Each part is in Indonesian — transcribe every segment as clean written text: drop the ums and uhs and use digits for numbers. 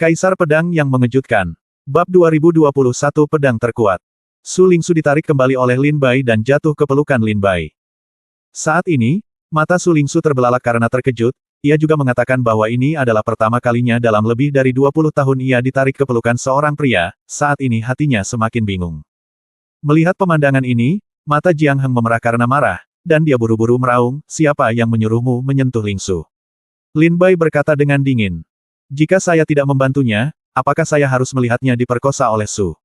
Kaisar Pedang yang Mengejutkan. Bab 2021 Pedang Terkuat. Su Lingsu ditarik kembali oleh Lin Bai dan jatuh ke pelukan Lin Bai. Saat ini, mata Su Lingsu terbelalak karena terkejut, ia juga mengatakan bahwa ini adalah pertama kalinya dalam lebih dari 20 tahun ia ditarik ke pelukan seorang pria, saat ini hatinya semakin bingung. Melihat pemandangan ini, mata Jiang Heng memerah karena marah, dan dia buru-buru meraung, siapa yang menyuruhmu menyentuh Lingsu? Lin Bai berkata dengan dingin. Jika saya tidak membantunya, apakah saya harus melihatnya diperkosa oleh Su?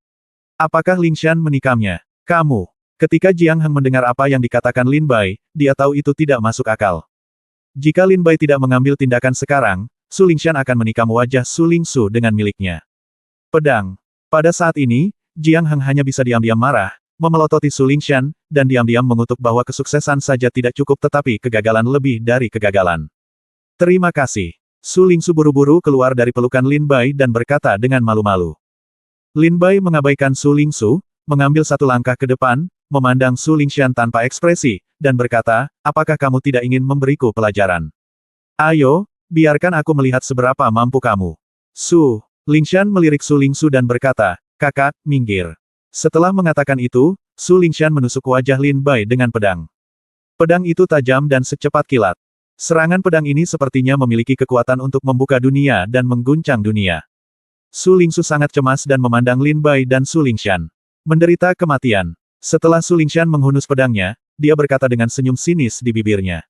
Apakah Lingshan menikamnya? Kamu. Ketika Jiang Heng mendengar apa yang dikatakan Lin Bai, dia tahu itu tidak masuk akal. Jika Lin Bai tidak mengambil tindakan sekarang, Su Lingshan akan menikam wajah Su Lingsu dengan miliknya. Pedang. Pada saat ini, Jiang Heng hanya bisa diam-diam marah, memelototi Su Lingshan, dan diam-diam mengutuk bahwa kesuksesan saja tidak cukup tetapi kegagalan lebih dari kegagalan. Terima kasih. Su Lingsu buru-buru keluar dari pelukan Lin Bai dan berkata dengan malu-malu. Lin Bai mengabaikan Su Lingsu, mengambil satu langkah ke depan, memandang Su Lingshan tanpa ekspresi, dan berkata, apakah kamu tidak ingin memberiku pelajaran? Ayo, biarkan aku melihat seberapa mampu kamu. Su Lingshan melirik Su Lingsu dan berkata, kakak, minggir. Setelah mengatakan itu, Su Lingshan menusuk wajah Lin Bai dengan pedang. Pedang itu tajam dan secepat kilat. Serangan pedang ini sepertinya memiliki kekuatan untuk membuka dunia dan mengguncang dunia. Su Lingsu sangat cemas dan memandang Lin Bai dan Su Lingshan. Menderita kematian. Setelah Su Lingshan menghunus pedangnya, dia berkata dengan senyum sinis di bibirnya.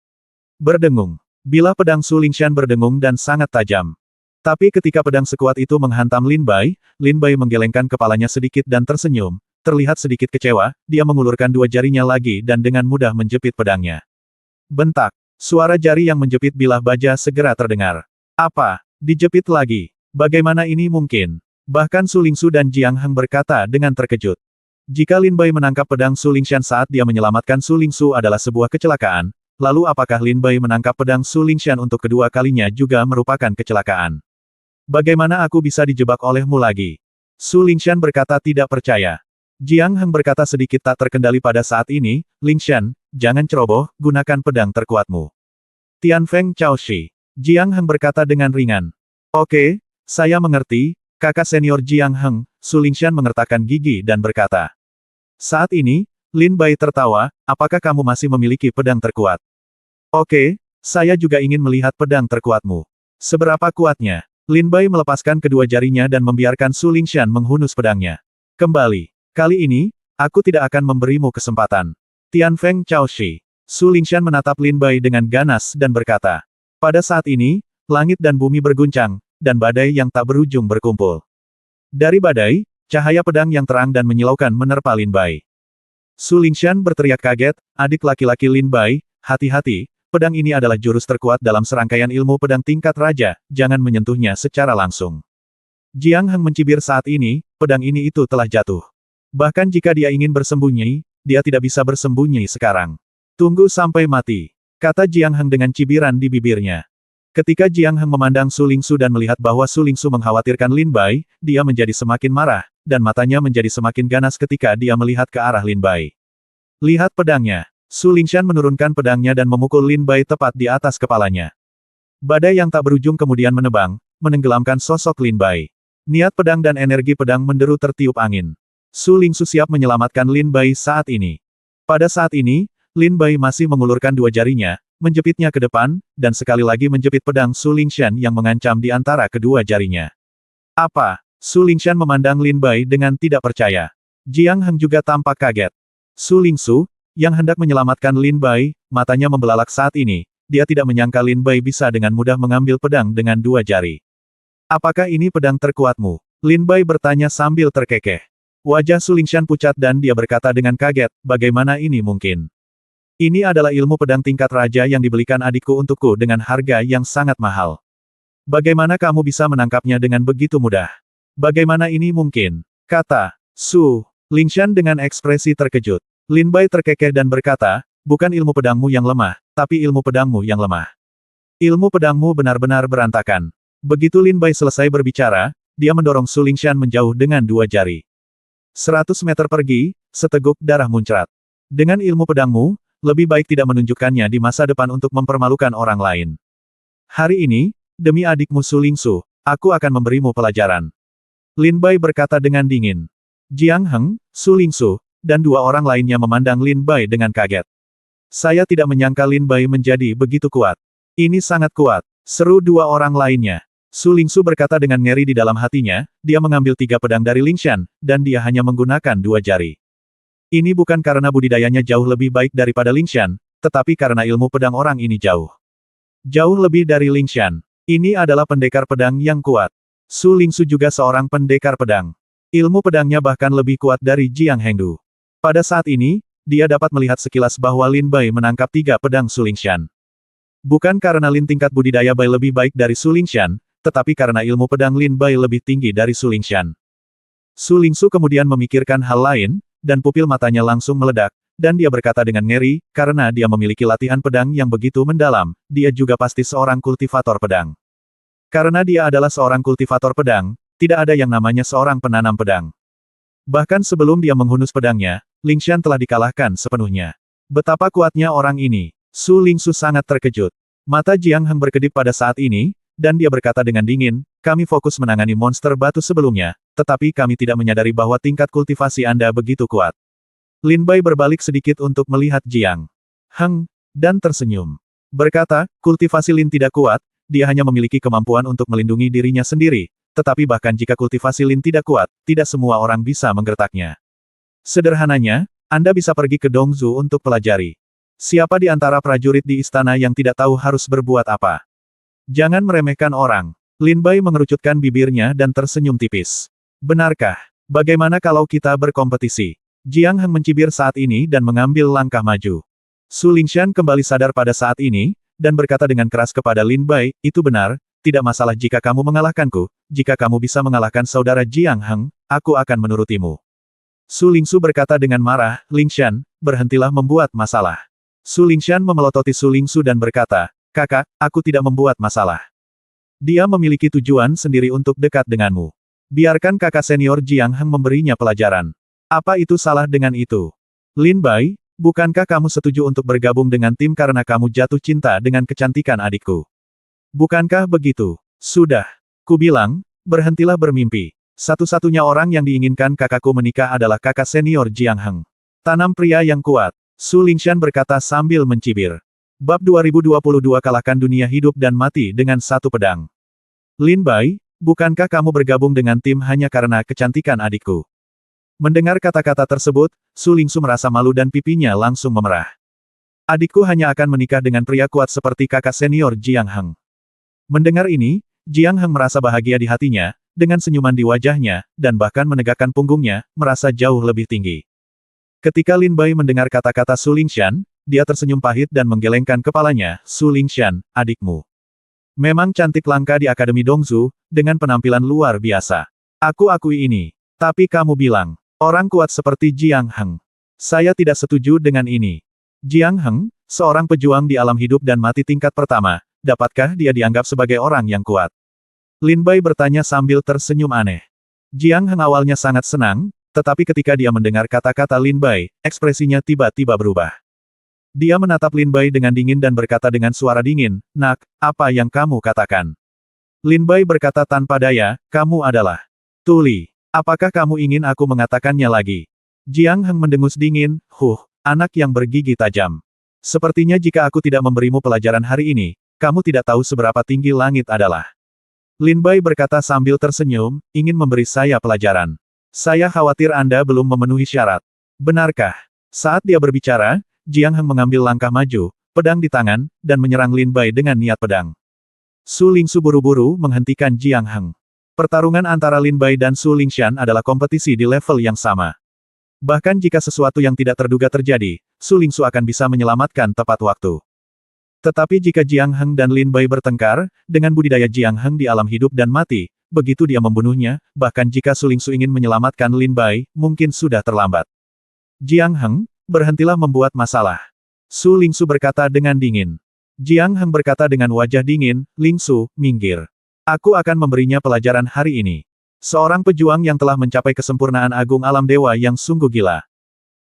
Berdengung. Bilah pedang Su Lingshan berdengung dan sangat tajam. Tapi ketika pedang sekuat itu menghantam Lin Bai menggelengkan kepalanya sedikit dan tersenyum, terlihat sedikit kecewa, dia mengulurkan dua jarinya lagi dan dengan mudah menjepit pedangnya. Bentak. Suara jari yang menjepit bilah baja segera terdengar. Apa? Dijepit lagi? Bagaimana ini mungkin? Bahkan Su Lingsu dan Jiang Heng berkata dengan terkejut. Jika Lin Bai menangkap pedang Su Lingshan saat dia menyelamatkan Su Lingsu adalah sebuah kecelakaan, lalu apakah Lin Bai menangkap pedang Su Lingshan untuk kedua kalinya juga merupakan kecelakaan? Bagaimana aku bisa dijebak olehmu lagi? Su Lingshan berkata tidak percaya. Jiang Heng berkata sedikit tak terkendali pada saat ini, Lingshan, jangan ceroboh, gunakan pedang terkuatmu. Tianfeng Chaoshi. Jiang Heng berkata dengan ringan. Oke, saya mengerti, kakak senior Jiang Heng, Su Lingshan mengertakkan gigi dan berkata. Saat ini, Lin Bai tertawa, apakah kamu masih memiliki pedang terkuat? Oke, saya juga ingin melihat pedang terkuatmu. Seberapa kuatnya? Lin Bai melepaskan kedua jarinya dan membiarkan Su Lingshan menghunus pedangnya. Kembali. Kali ini, aku tidak akan memberimu kesempatan. Tianfeng Chaoshi. Su Lingshan menatap Lin Bai dengan ganas dan berkata. Pada saat ini, langit dan bumi berguncang, dan badai yang tak berujung berkumpul. Dari badai, cahaya pedang yang terang dan menyilaukan menerpa Lin Bai. Su Lingshan berteriak kaget, adik laki-laki Lin Bai, hati-hati, pedang ini adalah jurus terkuat dalam serangkaian ilmu pedang tingkat raja, jangan menyentuhnya secara langsung. Jiang Heng mencibir saat ini, pedang ini itu telah jatuh. Bahkan jika dia ingin bersembunyi, dia tidak bisa bersembunyi sekarang. Tunggu sampai mati, kata Jiang Heng dengan cibiran di bibirnya. Ketika Jiang Heng memandang Su Lingsu dan melihat bahwa Su Lingsu mengkhawatirkan Lin Bai, dia menjadi semakin marah, dan matanya menjadi semakin ganas ketika dia melihat ke arah Lin Bai. Lihat pedangnya. Su Lingshan menurunkan pedangnya dan memukul Lin Bai tepat di atas kepalanya. Badai yang tak berujung kemudian menebang, menenggelamkan sosok Lin Bai. Niat pedang dan energi pedang menderu tertiup angin. Su Lingsu siap menyelamatkan Lin Bai saat ini. Pada saat ini, Lin Bai masih mengulurkan dua jarinya, menjepitnya ke depan, dan sekali lagi menjepit pedang Su Lingshan yang mengancam di antara kedua jarinya. Apa? Su Lingshan memandang Lin Bai dengan tidak percaya. Jiang Heng juga tampak kaget. Su Lingsu, yang hendak menyelamatkan Lin Bai, matanya membelalak saat ini, dia tidak menyangka Lin Bai bisa dengan mudah mengambil pedang dengan dua jari. Apakah ini pedang terkuatmu? Lin Bai bertanya sambil terkekeh. Wajah Su Lingshan pucat dan dia berkata dengan kaget, bagaimana ini mungkin? Ini adalah ilmu pedang tingkat raja yang dibelikan adikku untukku dengan harga yang sangat mahal. Bagaimana kamu bisa menangkapnya dengan begitu mudah? Bagaimana ini mungkin? Kata Su Lingshan dengan ekspresi terkejut. Lin Bai terkekeh dan berkata, bukan ilmu pedangmu yang lemah, tapi ilmu pedangmu yang lemah. Ilmu pedangmu benar-benar berantakan. Begitu Lin Bai selesai berbicara, dia mendorong Su Lingshan menjauh dengan dua jari. 100 meter pergi, seteguk darah muncrat. Dengan ilmu pedangmu, lebih baik tidak menunjukkannya di masa depan untuk mempermalukan orang lain. Hari ini, demi adikmu Su Lingsu, Aku akan memberimu pelajaran. Lin Bai berkata dengan dingin. Jiang Heng, Su Lingsu, dan dua orang lainnya memandang Lin Bai dengan kaget. Saya tidak menyangka Lin Bai menjadi begitu kuat. Ini sangat kuat, seru dua orang lainnya. Su Lingsu berkata dengan ngeri di dalam hatinya, dia mengambil 3 pedang dari Lingshan, dan dia hanya menggunakan 2 jari. Ini bukan karena budidayanya jauh lebih baik daripada Lingshan, tetapi karena ilmu pedang orang ini jauh lebih dari Lingshan. Ini adalah pendekar pedang yang kuat. Su Lingsu juga seorang pendekar pedang. Ilmu pedangnya bahkan lebih kuat dari Jiang Hengdu. Pada saat ini, dia dapat melihat sekilas bahwa Lin Bai menangkap 3 pedang Su Lingshan. Bukan karena Lin tingkat budidaya Bai lebih baik dari Su Lingshan, tetapi karena ilmu pedang Lin Bai lebih tinggi dari Su Lingshan. Su Lingsu kemudian memikirkan hal lain, dan pupil matanya langsung meledak, dan dia berkata dengan ngeri, karena dia memiliki latihan pedang yang begitu mendalam, dia juga pasti seorang kultivator pedang. Karena dia adalah seorang kultivator pedang, tidak ada yang namanya seorang penanam pedang. Bahkan sebelum dia menghunus pedangnya, Lingshan telah dikalahkan sepenuhnya. Betapa kuatnya orang ini. Su Lingsu sangat terkejut. Mata Jiang Heng berkedip pada saat ini, dan dia berkata dengan dingin, kami fokus menangani monster batu sebelumnya, tetapi kami tidak menyadari bahwa tingkat kultivasi Anda begitu kuat. Lin Bai berbalik sedikit untuk melihat Jiang Heng, dan tersenyum. Berkata, kultivasi Lin tidak kuat, dia hanya memiliki kemampuan untuk melindungi dirinya sendiri, tetapi bahkan jika kultivasi Lin tidak kuat, tidak semua orang bisa menggertaknya. Sederhananya, Anda bisa pergi ke Dongzu untuk pelajari. Siapa di antara prajurit di istana yang tidak tahu harus berbuat apa? Jangan meremehkan orang. Lin Bai mengerucutkan bibirnya dan tersenyum tipis. Benarkah? Bagaimana kalau kita berkompetisi? Jiang Heng mencibir saat ini dan mengambil langkah maju. Su Lingshan kembali sadar pada saat ini, dan berkata dengan keras kepada Lin Bai, itu benar, tidak masalah jika kamu mengalahkanku, jika kamu bisa mengalahkan saudara Jiang Heng, aku akan menurutimu. Su Lingsu berkata dengan marah, Lingshan, berhentilah membuat masalah. Su Lingshan memelototi Su Lingsu dan berkata, kakak, aku tidak membuat masalah. Dia memiliki tujuan sendiri untuk dekat denganmu. Biarkan kakak senior Jiang Heng memberinya pelajaran. Apa itu salah dengan itu? Lin Bai, bukankah kamu setuju untuk bergabung dengan tim karena kamu jatuh cinta dengan kecantikan adikku? Bukankah begitu? Sudah. Kubilang, berhentilah bermimpi. Satu-satunya orang yang diinginkan kakakku menikah adalah kakak senior Jiang Heng. Tanam pria yang kuat. Su Lingshan berkata sambil mencibir. Bab 2022 kalahkan dunia hidup dan mati dengan 1 pedang. Lin Bai, bukankah kamu bergabung dengan tim hanya karena kecantikan adikku? Mendengar kata-kata tersebut, Su Lingsu merasa malu dan pipinya langsung memerah. Adikku hanya akan menikah dengan pria kuat seperti kakak senior Jiang Heng. Mendengar ini, Jiang Heng merasa bahagia di hatinya, dengan senyuman di wajahnya, dan bahkan menegakkan punggungnya, merasa jauh lebih tinggi. Ketika Lin Bai mendengar kata-kata Su Lingshan, dia tersenyum pahit dan menggelengkan kepalanya, Su Lingshan, adikmu. Memang cantik langka di Akademi Dongzu, dengan penampilan luar biasa. Aku akui ini. Tapi kamu bilang, orang kuat seperti Jiang Heng. Saya tidak setuju dengan ini. Jiang Heng, seorang pejuang di alam hidup dan mati tingkat pertama, dapatkah dia dianggap sebagai orang yang kuat? Lin Bai bertanya sambil tersenyum aneh. Jiang Heng awalnya sangat senang, tetapi ketika dia mendengar kata-kata Lin Bai, ekspresinya tiba-tiba berubah. Dia menatap Lin Bai dengan dingin dan berkata dengan suara dingin, nak, apa yang kamu katakan? Lin Bai berkata tanpa daya, kamu adalah tuli. Apakah kamu ingin aku mengatakannya lagi? Jiang Heng mendengus dingin, anak yang bergigi tajam. Sepertinya jika aku tidak memberimu pelajaran hari ini, kamu tidak tahu seberapa tinggi langit adalah. Lin Bai berkata sambil tersenyum, ingin memberi saya pelajaran. Saya khawatir Anda belum memenuhi syarat. Benarkah? Saat dia berbicara, Jiang Heng mengambil langkah maju, pedang di tangan, dan menyerang Lin Bai dengan niat pedang. Su Lingsu buru-buru menghentikan Jiang Heng. Pertarungan antara Lin Bai dan Su Lingshan adalah kompetisi di level yang sama. Bahkan jika sesuatu yang tidak terduga terjadi, Su Lingsu akan bisa menyelamatkan tepat waktu. Tetapi jika Jiang Heng dan Lin Bai bertengkar, dengan budidaya Jiang Heng di alam hidup dan mati, begitu dia membunuhnya, bahkan jika Su Lingsu ingin menyelamatkan Lin Bai, mungkin sudah terlambat. Jiang Heng, berhentilah membuat masalah. Su Lingsu berkata dengan dingin. Jiang Heng berkata dengan wajah dingin, Lingsu, minggir. Aku akan memberinya pelajaran hari ini. Seorang pejuang yang telah mencapai kesempurnaan agung alam dewa yang sungguh gila.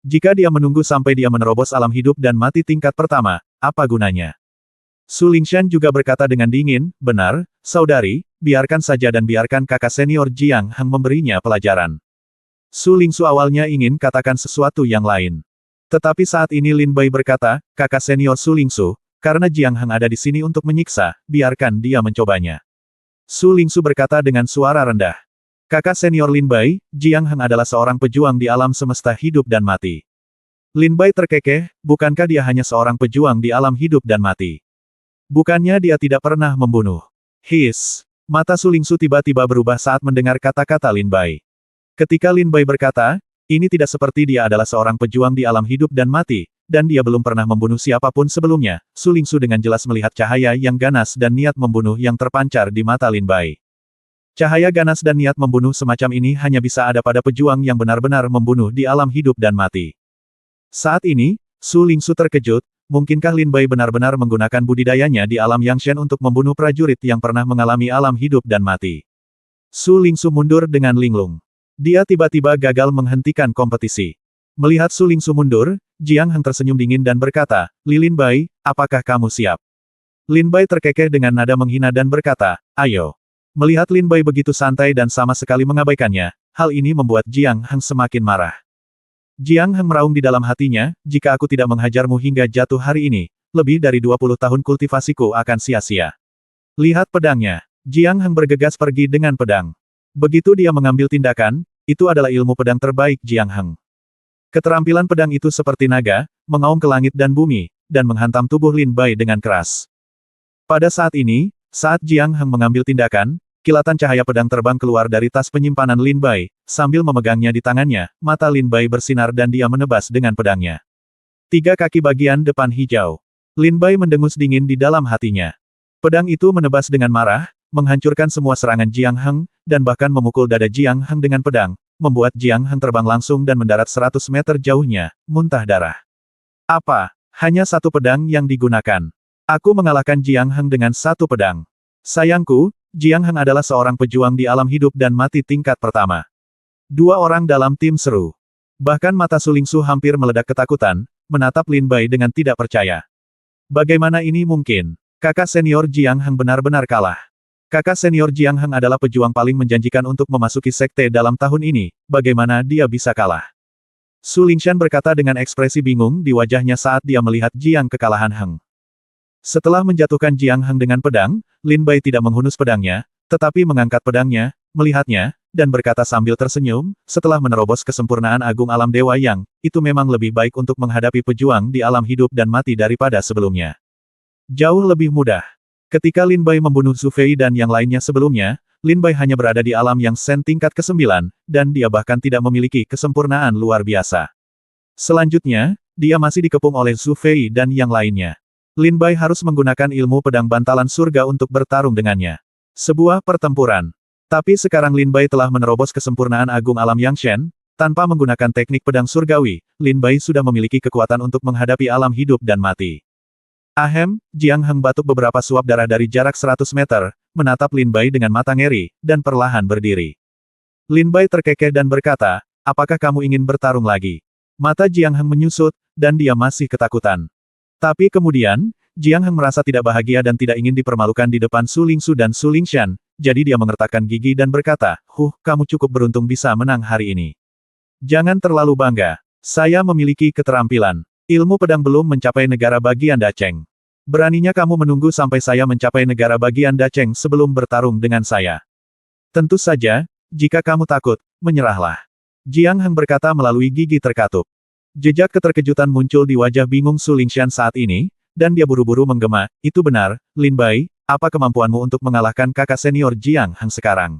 Jika dia menunggu sampai dia menerobos alam hidup dan mati tingkat pertama, apa gunanya? Su Lingshan juga berkata dengan dingin, benar, saudari, biarkan saja dan biarkan kakak senior Jiang Heng memberinya pelajaran. Su Lingsu awalnya ingin katakan sesuatu yang lain. Tetapi saat ini Lin Bai berkata, kakak senior Su Lingsu, karena Jiang Heng ada di sini untuk menyiksa, biarkan dia mencobanya. Su Lingsu berkata dengan suara rendah. Kakak senior Lin Bai, Jiang Heng adalah seorang pejuang di alam semesta hidup dan mati. Lin Bai terkekeh, bukankah dia hanya seorang pejuang di alam hidup dan mati? Bukannya dia tidak pernah membunuh. His. Mata Su Lingsu tiba-tiba berubah saat mendengar kata-kata Lin Bai. Ketika Lin Bai berkata, ini tidak seperti dia adalah seorang pejuang di alam hidup dan mati, dan dia belum pernah membunuh siapapun sebelumnya, Su Lingsu dengan jelas melihat cahaya yang ganas dan niat membunuh yang terpancar di mata Lin Bai. Cahaya ganas dan niat membunuh semacam ini hanya bisa ada pada pejuang yang benar-benar membunuh di alam hidup dan mati. Saat ini, Su Lingsu terkejut, mungkinkah Lin Bai benar-benar menggunakan budidayanya di alam Yangshen untuk membunuh prajurit yang pernah mengalami alam hidup dan mati? Su Lingsu mundur dengan linglung. Dia tiba-tiba gagal menghentikan kompetisi. Melihat Su Lingsu mundur, Jiang Heng tersenyum dingin dan berkata, Lin Bai, apakah kamu siap? Lin Bai terkekeh dengan nada menghina dan berkata, ayo. Melihat Lin Bai begitu santai dan sama sekali mengabaikannya, hal ini membuat Jiang Heng semakin marah. Jiang Heng meraung di dalam hatinya, jika aku tidak menghajarmu hingga jatuh hari ini, lebih dari 20 tahun kultivasiku akan sia-sia. Lihat pedangnya. Jiang Heng bergegas pergi dengan pedang. Begitu dia mengambil tindakan, itu adalah ilmu pedang terbaik Jiang Heng. Keterampilan pedang itu seperti naga, mengaum ke langit dan bumi, dan menghantam tubuh Lin Bai dengan keras. Pada saat ini, saat Jiang Heng mengambil tindakan, kilatan cahaya pedang terbang keluar dari tas penyimpanan Lin Bai, sambil memegangnya di tangannya, mata Lin Bai bersinar dan dia menebas dengan pedangnya. 3 kaki bagian depan hijau. Lin Bai mendengus dingin di dalam hatinya. Pedang itu menebas dengan marah, menghancurkan semua serangan Jiang Heng, dan bahkan memukul dada Jiang Heng dengan pedang, membuat Jiang Heng terbang langsung dan mendarat 100 meter jauhnya, muntah darah. Apa? Hanya satu pedang yang digunakan. Aku mengalahkan Jiang Heng dengan satu pedang. Sayangku, Jiang Heng adalah seorang pejuang di alam hidup dan mati tingkat pertama. 2 orang dalam tim seru. Bahkan mata Su Lingsu hampir meledak ketakutan, menatap Lin Bai dengan tidak percaya. Bagaimana ini mungkin? Kakak senior Jiang Heng benar-benar kalah. Kakak senior Jiang Heng adalah pejuang paling menjanjikan untuk memasuki sekte dalam tahun ini, bagaimana dia bisa kalah? Su Lingshan berkata dengan ekspresi bingung di wajahnya saat dia melihat Jiang kekalahan Heng. Setelah menjatuhkan Jiang Heng dengan pedang, Lin Bai tidak menghunus pedangnya, tetapi mengangkat pedangnya, melihatnya, dan berkata sambil tersenyum, setelah menerobos kesempurnaan agung alam Dewa Yang, itu memang lebih baik untuk menghadapi pejuang di alam hidup dan mati daripada sebelumnya. Jauh lebih mudah. Ketika Lin Bai membunuh Zhu Fei dan yang lainnya sebelumnya, Lin Bai hanya berada di alam yang Shen tingkat ke-9, dan dia bahkan tidak memiliki kesempurnaan luar biasa. Selanjutnya, dia masih dikepung oleh Zhu Fei dan yang lainnya. Lin Bai harus menggunakan ilmu pedang bantalan surga untuk bertarung dengannya. Sebuah pertempuran. Tapi sekarang Lin Bai telah menerobos kesempurnaan agung alam Yangshen, tanpa menggunakan teknik pedang surgawi, Lin Bai sudah memiliki kekuatan untuk menghadapi alam hidup dan mati. Ahem, Jiang Heng batuk beberapa suap darah dari jarak 100 meter, menatap Lin Bai dengan mata ngeri, dan perlahan berdiri. Lin Bai terkekeh dan berkata, apakah kamu ingin bertarung lagi? Mata Jiang Heng menyusut, dan dia masih ketakutan. Tapi kemudian, Jiang Heng merasa tidak bahagia dan tidak ingin dipermalukan di depan Su Lingsu dan Su Lingshan, jadi dia mengertakkan gigi dan berkata, kamu cukup beruntung bisa menang hari ini. Jangan terlalu bangga. Saya memiliki keterampilan. Ilmu pedang belum mencapai negara bagian Dacheng. Beraninya kamu menunggu sampai saya mencapai negara bagian Dacheng sebelum bertarung dengan saya. Tentu saja, jika kamu takut, menyerahlah. Jiang Heng berkata melalui gigi terkatup. Jejak keterkejutan muncul di wajah bingung Su Lingshan saat ini, dan dia buru-buru menggema, itu benar, Lin Bai, apa kemampuanmu untuk mengalahkan kakak senior Jiang Heng sekarang?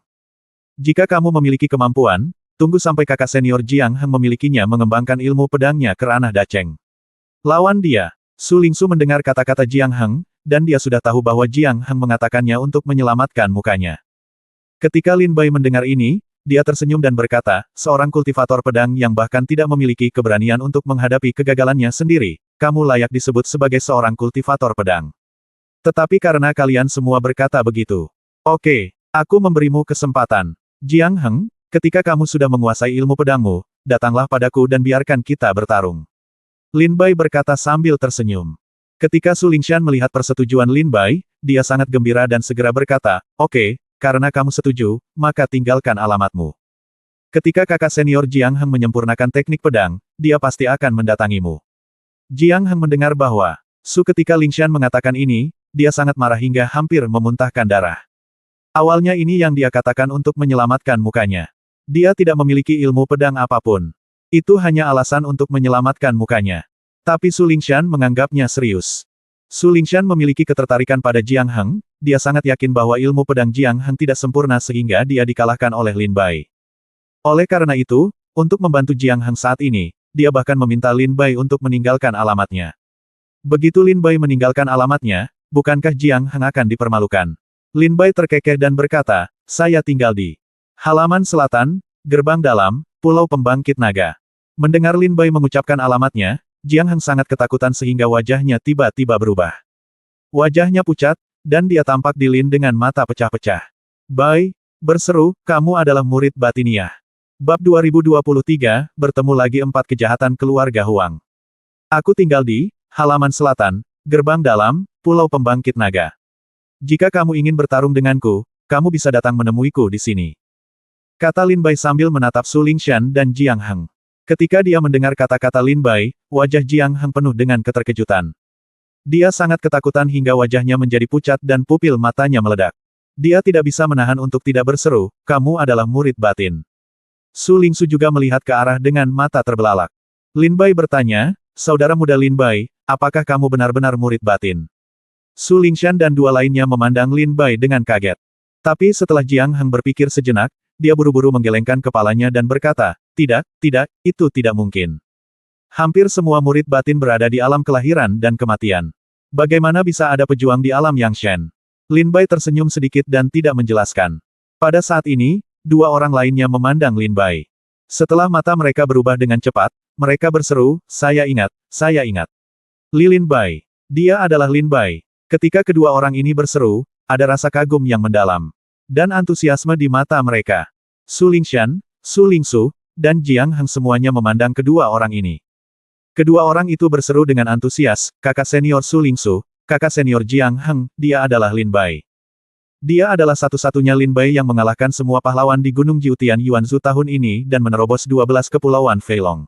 Jika kamu memiliki kemampuan, tunggu sampai kakak senior Jiang Heng memilikinya mengembangkan ilmu pedangnya ke ranah Dacheng. Lawan dia. Su Lingsu mendengar kata-kata Jiang Heng, dan dia sudah tahu bahwa Jiang Heng mengatakannya untuk menyelamatkan mukanya. Ketika Lin Bai mendengar ini, dia tersenyum dan berkata, seorang kultivator pedang yang bahkan tidak memiliki keberanian untuk menghadapi kegagalannya sendiri, kamu layak disebut sebagai seorang kultivator pedang. Tetapi karena kalian semua berkata begitu. Oke, aku memberimu kesempatan. Jiang Heng, ketika kamu sudah menguasai ilmu pedangmu, datanglah padaku dan biarkan kita bertarung. Lin Bai berkata sambil tersenyum. Ketika Su Lingshan melihat persetujuan Lin Bai, dia sangat gembira dan segera berkata, oke, karena kamu setuju, maka tinggalkan alamatmu. Ketika kakak senior Jiang Heng menyempurnakan teknik pedang, dia pasti akan mendatangimu. Jiang Heng mendengar bahwa Su ketika Lingshan mengatakan ini, dia sangat marah hingga hampir memuntahkan darah. Awalnya ini yang dia katakan untuk menyelamatkan mukanya. Dia tidak memiliki ilmu pedang apapun. Itu hanya alasan untuk menyelamatkan mukanya. Tapi Su Lingshan menganggapnya serius. Su Lingshan memiliki ketertarikan pada Jiang Heng, dia sangat yakin bahwa ilmu pedang Jiang Heng tidak sempurna sehingga dia dikalahkan oleh Lin Bai. Oleh karena itu, untuk membantu Jiang Heng saat ini, dia bahkan meminta Lin Bai untuk meninggalkan alamatnya. Begitu Lin Bai meninggalkan alamatnya, bukankah Jiang Heng akan dipermalukan? Lin Bai terkekeh dan berkata, saya tinggal di halaman selatan, gerbang dalam, Pulau Pembangkit Naga. Mendengar Lin Bai mengucapkan alamatnya, Jiang Heng sangat ketakutan sehingga wajahnya tiba-tiba berubah. Wajahnya pucat, dan dia tampak di Lin dengan mata pecah-pecah. Bai, berseru, kamu adalah murid Batiniah. Bab 2023, bertemu lagi 4 kejahatan keluarga Huang. Aku tinggal di halaman selatan, gerbang dalam, Pulau Pembangkit Naga. Jika kamu ingin bertarung denganku, kamu bisa datang menemuiku di sini. Kata Lin Bai sambil menatap Su Lingshan dan Jiang Heng. Ketika dia mendengar kata-kata Lin Bai, wajah Jiang Heng penuh dengan keterkejutan. Dia sangat ketakutan hingga wajahnya menjadi pucat dan pupil matanya meledak. Dia tidak bisa menahan untuk tidak berseru, kamu adalah murid batin. Su Lingsu juga melihat ke arah dengan mata terbelalak. Lin Bai bertanya, saudara muda Lin Bai, apakah kamu benar-benar murid batin? Su Lingshan dan dua lainnya memandang Lin Bai dengan kaget. Tapi setelah Jiang Heng berpikir sejenak, dia buru-buru menggelengkan kepalanya dan berkata, tidak, itu tidak mungkin. Hampir semua murid batin berada di alam kelahiran dan kematian. Bagaimana bisa ada pejuang di alam Yangshen? Lin Bai tersenyum sedikit dan tidak menjelaskan. Pada saat ini, dua orang lainnya memandang Lin Bai. Setelah mata mereka berubah dengan cepat, mereka berseru, saya ingat. Lin Bai. Dia adalah Lin Bai. Ketika kedua orang ini berseru, ada rasa kagum yang mendalam. Dan antusiasme di mata mereka. Su Lingshan, Su Lingsu, dan Jiang Heng semuanya memandang kedua orang ini. Kedua orang itu berseru dengan antusias, kakak senior Su Lingsu, kakak senior Jiang Heng, dia adalah Lin Bai. Dia adalah satu-satunya Lin Bai yang mengalahkan semua pahlawan di Gunung Jiutian Yuanzhu tahun ini dan menerobos 12 kepulauan Feilong.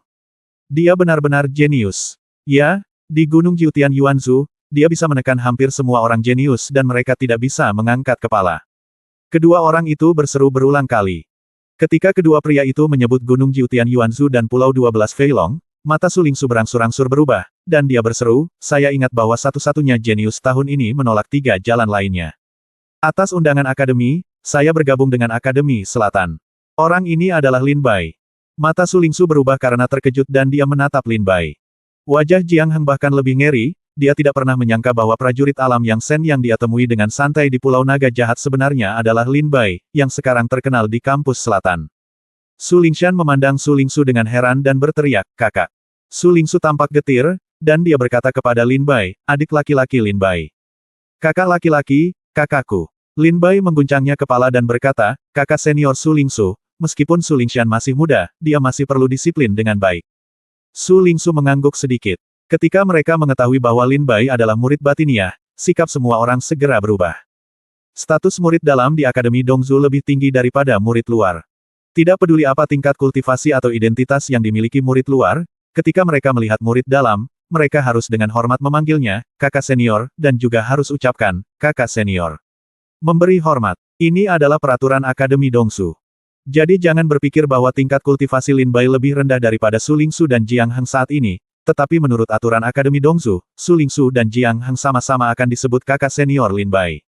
Dia benar-benar jenius. Ya, di Gunung Jiutian Yuanzhu, dia bisa menekan hampir semua orang jenius dan mereka tidak bisa mengangkat kepala. Kedua orang itu berseru berulang kali. Ketika kedua pria itu menyebut Gunung Jiutian Yuanzhu dan Pulau 12 Feilong, mata Su Lingsu berangsur-angsur berubah, dan dia berseru, saya ingat bahwa satu-satunya jenius tahun ini menolak 3 jalan lainnya. Atas undangan akademi, saya bergabung dengan Akademi Selatan. Orang ini adalah Lin Bai. Mata Su Lingsu berubah karena terkejut dan dia menatap Lin Bai. Wajah Jiang Heng bahkan lebih ngeri, dia tidak pernah menyangka bahwa prajurit alam Yangsen yang dia temui dengan santai di Pulau Naga Jahat sebenarnya adalah Lin Bai, yang sekarang terkenal di kampus selatan. Su Lingshan memandang Su Lingsu dengan heran dan berteriak, kakak. Su Lingsu tampak getir, dan dia berkata kepada Lin Bai, adik laki-laki Lin Bai. Kakak laki-laki, kakakku. Lin Bai mengguncangnya kepala dan berkata, kakak senior Su Lingsu, meskipun Su Lingshan masih muda, dia masih perlu disiplin dengan baik. Su Lingsu mengangguk sedikit. Ketika mereka mengetahui bahwa Lin Bai adalah murid Batiniah, sikap semua orang segera berubah. Status murid dalam di Akademi Dongzhu lebih tinggi daripada murid luar. Tidak peduli apa tingkat kultivasi atau identitas yang dimiliki murid luar, ketika mereka melihat murid dalam, mereka harus dengan hormat memanggilnya, kakak senior, dan juga harus ucapkan, kakak senior. Memberi hormat. Ini adalah peraturan Akademi Dongzhu. Jadi jangan berpikir bahwa tingkat kultivasi Lin Bai lebih rendah daripada Su Lingsu dan Jiang Heng saat ini. Tetapi menurut aturan Akademi Dongzhu, Su Lingsu dan Jiang Heng sama-sama akan disebut kakak senior Lin Bai.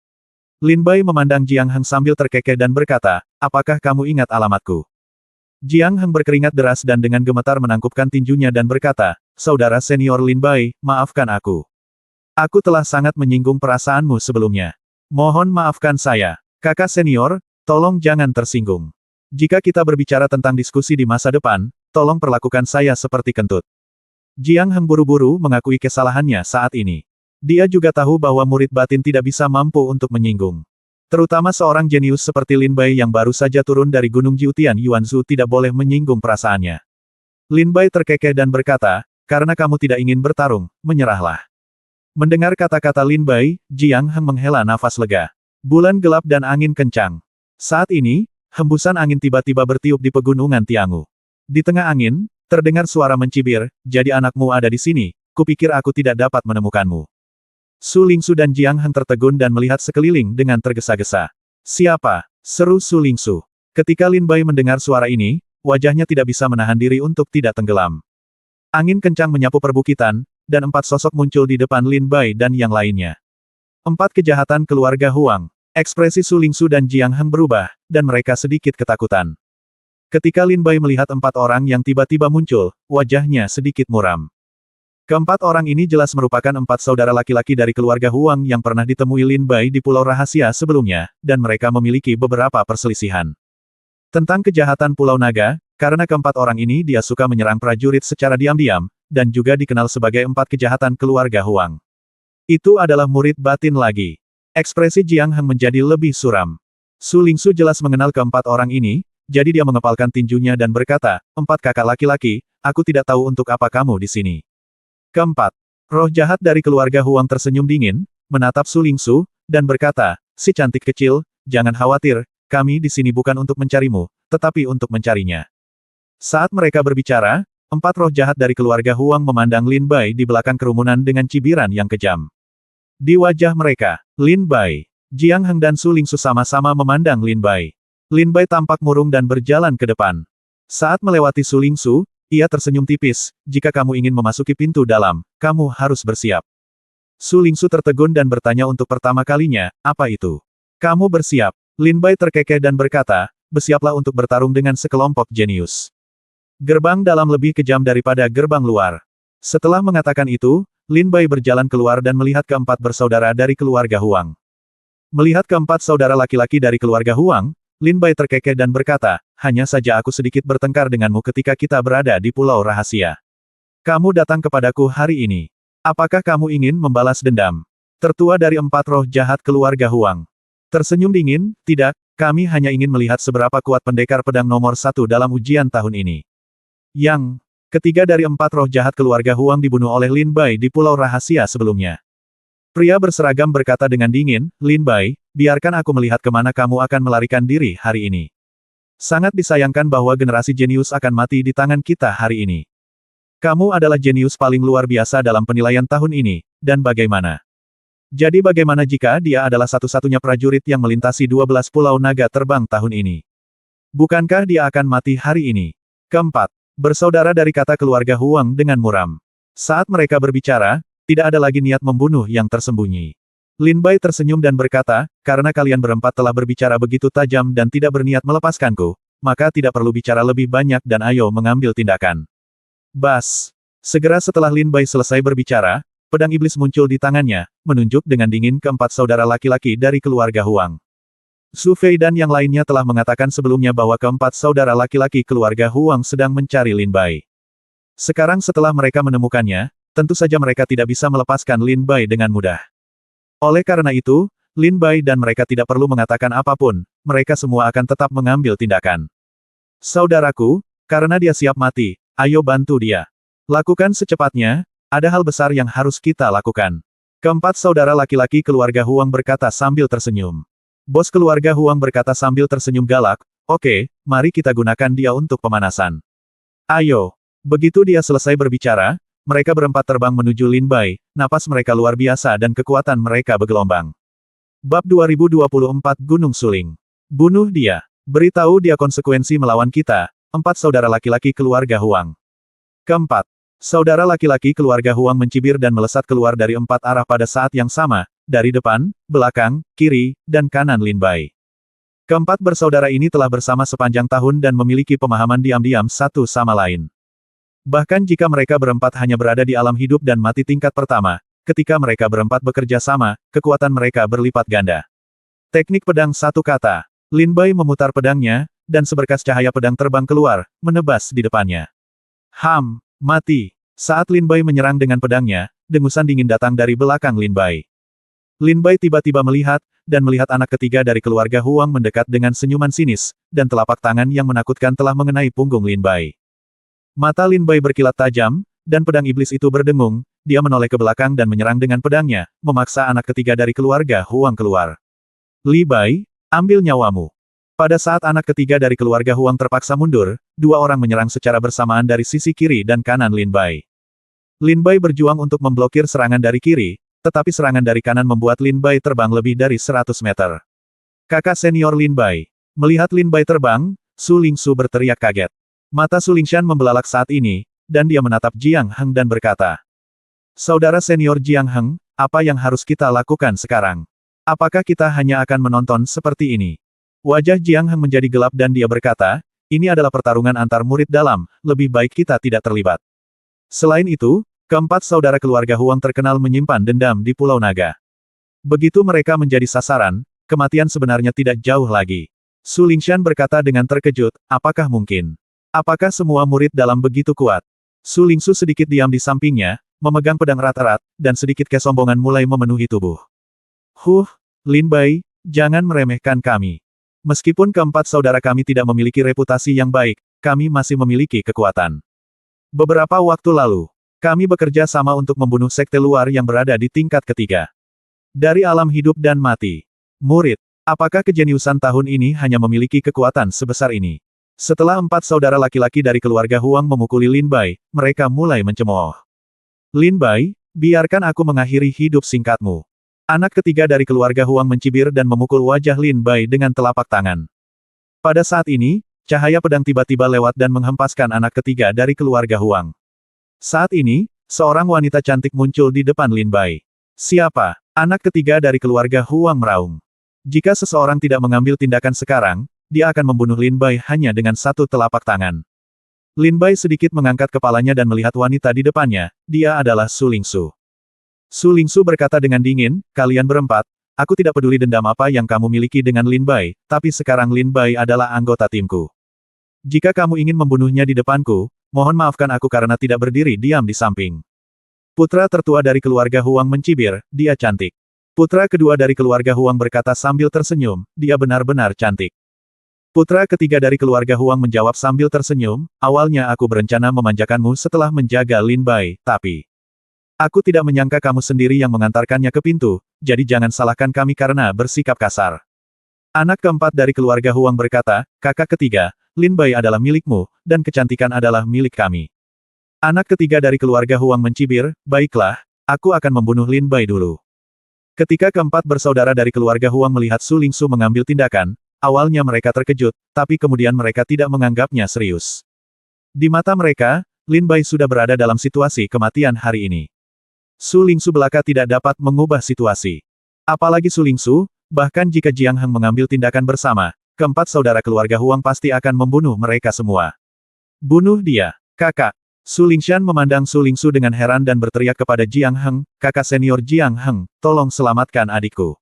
Lin Bai memandang Jiang Heng sambil terkekeh dan berkata, apakah kamu ingat alamatku? Jiang Heng berkeringat deras dan dengan gemetar menangkupkan tinjunya dan berkata, saudara senior Lin Bai, maafkan aku. Aku telah sangat menyinggung perasaanmu sebelumnya. Mohon maafkan saya. Kakak senior, tolong jangan tersinggung. Jika kita berbicara tentang diskusi di masa depan, tolong perlakukan saya seperti kentut. Jiang Heng buru-buru mengakui kesalahannya saat ini. Dia juga tahu bahwa murid batin tidak bisa mampu untuk menyinggung. Terutama seorang jenius seperti Lin Bai yang baru saja turun dari Gunung Jiutian Yuanzhu tidak boleh menyinggung perasaannya. Lin Bai terkekeh dan berkata, karena kamu tidak ingin bertarung, menyerahlah. Mendengar kata-kata Lin Bai, Jiang Heng menghela nafas lega. Bulan gelap dan angin kencang. Saat ini, hembusan angin tiba-tiba bertiup di pegunungan Tiangu. Di tengah angin, terdengar suara mencibir, jadi anakmu ada di sini, kupikir aku tidak dapat menemukanmu. Su Lingsu dan Jiang Heng tertegun dan melihat sekeliling dengan tergesa-gesa. Siapa? Seru Su Lingsu. Ketika Lin Bai mendengar suara ini, wajahnya tidak bisa menahan diri untuk tidak tenggelam. Angin kencang menyapu perbukitan, dan 4 sosok muncul di depan Lin Bai dan yang lainnya. 4 kejahatan keluarga Huang. Ekspresi Su Lingsu dan Jiang Heng berubah, dan mereka sedikit ketakutan. Ketika Lin Bai melihat 4 orang yang tiba-tiba muncul, wajahnya sedikit muram. Keempat orang ini jelas merupakan 4 saudara laki-laki dari keluarga Huang yang pernah ditemui Lin Bai di Pulau Rahasia sebelumnya, dan mereka memiliki beberapa perselisihan. Tentang kejahatan Pulau Naga, karena keempat orang ini dia suka menyerang prajurit secara diam-diam, dan juga dikenal sebagai 4 kejahatan keluarga Huang. Itu adalah murid batin lagi. Ekspresi Jiang Heng menjadi lebih suram. Su Lingsu jelas mengenal keempat orang ini, jadi dia mengepalkan tinjunya dan berkata, 4 kakak laki-laki, aku tidak tahu untuk apa kamu di sini. Keempat, roh jahat dari keluarga Huang tersenyum dingin, menatap Su Lingsu, dan berkata, si cantik kecil, jangan khawatir, kami di sini bukan untuk mencarimu, tetapi untuk mencarinya. Saat mereka berbicara, 4 roh jahat dari keluarga Huang memandang Lin Bai di belakang kerumunan dengan cibiran yang kejam. Di wajah mereka, Lin Bai, Jiang Heng dan Su Lingsu sama-sama memandang Lin Bai. Lin Bai tampak murung dan berjalan ke depan. Saat melewati Su Lingsu, ia tersenyum tipis, jika kamu ingin memasuki pintu dalam, kamu harus bersiap. Su Lingsu tertegun dan bertanya untuk pertama kalinya, apa itu? Kamu bersiap? Lin Bai terkekeh dan berkata, bersiaplah untuk bertarung dengan sekelompok jenius. Gerbang dalam lebih kejam daripada gerbang luar. Setelah mengatakan itu, Lin Bai berjalan keluar dan melihat keempat bersaudara dari keluarga Huang. Melihat keempat saudara laki-laki dari keluarga Huang, Lin Bai terkekeh dan berkata, hanya saja aku sedikit bertengkar denganmu ketika kita berada di Pulau Rahasia. Kamu datang kepadaku hari ini. Apakah kamu ingin membalas dendam? Tertua dari 4 roh jahat keluarga Huang. Tersenyum dingin, tidak, kami hanya ingin melihat seberapa kuat pendekar pedang nomor 1 dalam ujian tahun ini. Yang ketiga dari 4 roh jahat keluarga Huang dibunuh oleh Lin Bai di Pulau Rahasia sebelumnya. Pria berseragam berkata dengan dingin, Lin Bai, biarkan aku melihat kemana kamu akan melarikan diri hari ini. Sangat disayangkan bahwa generasi jenius akan mati di tangan kita hari ini. Kamu adalah jenius paling luar biasa dalam penilaian tahun ini, dan bagaimana? Jadi bagaimana jika dia adalah satu-satunya prajurit yang melintasi 12 pulau naga terbang tahun ini? Bukankah dia akan mati hari ini? Keempat, bersaudara dari kata keluarga Huang dengan muram. Saat mereka berbicara, tidak ada lagi niat membunuh yang tersembunyi. Lin Bai tersenyum dan berkata, karena kalian berempat telah berbicara begitu tajam dan tidak berniat melepaskanku, maka tidak perlu bicara lebih banyak dan ayo mengambil tindakan. Bas. Segera setelah Lin Bai selesai berbicara, pedang iblis muncul di tangannya, menunjuk dengan dingin keempat saudara laki-laki dari keluarga Huang. Su Fei dan yang lainnya telah mengatakan sebelumnya bahwa keempat saudara laki-laki keluarga Huang sedang mencari Lin Bai. Sekarang setelah mereka menemukannya, tentu saja mereka tidak bisa melepaskan Lin Bai dengan mudah. Oleh karena itu, Lin Bai dan mereka tidak perlu mengatakan apapun, mereka semua akan tetap mengambil tindakan. Saudaraku, karena dia siap mati, ayo bantu dia. Lakukan secepatnya, ada hal besar yang harus kita lakukan. Keempat saudara laki-laki keluarga Huang berkata sambil tersenyum. Bos keluarga Huang berkata sambil tersenyum galak, oke, mari kita gunakan dia untuk pemanasan. Ayo. Begitu dia selesai berbicara, mereka berempat terbang menuju Lin Bai, napas mereka luar biasa dan kekuatan mereka bergelombang. Bab 2024 Gunung Suling. Bunuh dia. Beritahu dia konsekuensi melawan kita, 4 saudara laki-laki keluarga Huang. Keempat. Saudara laki-laki keluarga Huang mencibir dan melesat keluar dari 4 arah pada saat yang sama, dari depan, belakang, kiri, dan kanan Lin Bai. Keempat bersaudara ini telah bersama sepanjang tahun dan memiliki pemahaman diam-diam satu sama lain. Bahkan jika mereka berempat hanya berada di alam hidup dan mati tingkat pertama, ketika mereka berempat bekerja sama, kekuatan mereka berlipat ganda. Teknik pedang satu kata. Lin Bai memutar pedangnya, dan seberkas cahaya pedang terbang keluar, menebas di depannya. Mati. Saat Lin Bai menyerang dengan pedangnya, dengusan dingin datang dari belakang Lin Bai. Lin Bai tiba-tiba melihat, dan melihat anak ketiga dari keluarga Huang mendekat dengan senyuman sinis, dan telapak tangan yang menakutkan telah mengenai punggung Lin Bai. Mata Lin Bai berkilat tajam, dan pedang iblis itu berdengung, dia menoleh ke belakang dan menyerang dengan pedangnya, memaksa anak ketiga dari keluarga Huang keluar. Li Bai, ambil nyawamu. Pada saat anak ketiga dari keluarga Huang terpaksa mundur, dua orang menyerang secara bersamaan dari sisi kiri dan kanan Lin Bai. Lin Bai berjuang untuk memblokir serangan dari kiri, tetapi serangan dari kanan membuat Lin Bai terbang lebih dari 100 meter. Kakak senior Lin Bai. Melihat Lin Bai terbang, Su Lingsu berteriak kaget. Mata Su Lingshan membelalak saat ini, dan dia menatap Jiang Heng dan berkata, "Saudara senior Jiang Heng, apa yang harus kita lakukan sekarang? Apakah kita hanya akan menonton seperti ini?" Wajah Jiang Heng menjadi gelap dan dia berkata, "Ini adalah pertarungan antar murid dalam, lebih baik kita tidak terlibat." Selain itu, keempat saudara keluarga Huang terkenal menyimpan dendam di Pulau Naga. Begitu mereka menjadi sasaran, kematian sebenarnya tidak jauh lagi. Su Lingshan berkata dengan terkejut, "Apakah mungkin? Apakah semua murid dalam begitu kuat?" Su Lingsu sedikit diam di sampingnya, memegang pedang erat-erat, dan sedikit kesombongan mulai memenuhi tubuh. Lin Bai, jangan meremehkan kami. Meskipun keempat saudara kami tidak memiliki reputasi yang baik, kami masih memiliki kekuatan. Beberapa waktu lalu, kami bekerja sama untuk membunuh sekte luar yang berada di tingkat ketiga. Dari alam hidup dan mati. Murid, apakah kejeniusan tahun ini hanya memiliki kekuatan sebesar ini? Setelah empat saudara laki-laki dari keluarga Huang memukuli Lin Bai, mereka mulai mencemooh. "Lin Bai, biarkan aku mengakhiri hidup singkatmu." Anak ketiga dari keluarga Huang mencibir dan memukul wajah Lin Bai dengan telapak tangan. Pada saat ini, cahaya pedang tiba-tiba lewat dan menghempaskan anak ketiga dari keluarga Huang. Saat ini, seorang wanita cantik muncul di depan Lin Bai. "Siapa?" Anak ketiga dari keluarga Huang meraung. Jika seseorang tidak mengambil tindakan sekarang, dia akan membunuh Lin Bai hanya dengan satu telapak tangan. Lin Bai sedikit mengangkat kepalanya dan melihat wanita di depannya, dia adalah Su Lingsu. Su Lingsu berkata dengan dingin, "Kalian berempat, aku tidak peduli dendam apa yang kamu miliki dengan Lin Bai, tapi sekarang Lin Bai adalah anggota timku. Jika kamu ingin membunuhnya di depanku, mohon maafkan aku karena tidak berdiri diam di samping." Putra tertua dari keluarga Huang mencibir, "Dia cantik." Putra kedua dari keluarga Huang berkata sambil tersenyum, "Dia benar-benar cantik." Putra ketiga dari keluarga Huang menjawab sambil tersenyum, "Awalnya aku berencana memanjakanmu setelah menjaga Lin Bai, tapi aku tidak menyangka kamu sendiri yang mengantarkannya ke pintu, jadi jangan salahkan kami karena bersikap kasar." Anak keempat dari keluarga Huang berkata, "Kakak ketiga, Lin Bai adalah milikmu, dan kecantikan adalah milik kami." Anak ketiga dari keluarga Huang mencibir, "Baiklah, aku akan membunuh Lin Bai dulu." Ketika keempat bersaudara dari keluarga Huang melihat Su Lingsu mengambil tindakan, awalnya mereka terkejut, tapi kemudian mereka tidak menganggapnya serius. Di mata mereka, Lin Bai sudah berada dalam situasi kematian hari ini. Su Lingsu belaka tidak dapat mengubah situasi. Apalagi Su Lingsu, bahkan jika Jiang Heng mengambil tindakan bersama, keempat saudara keluarga Huang pasti akan membunuh mereka semua. "Bunuh dia, kakak." Su Lingshan memandang Su Lingsu dengan heran dan berteriak kepada Jiang Heng, "Kakak senior Jiang Heng, tolong selamatkan adikku."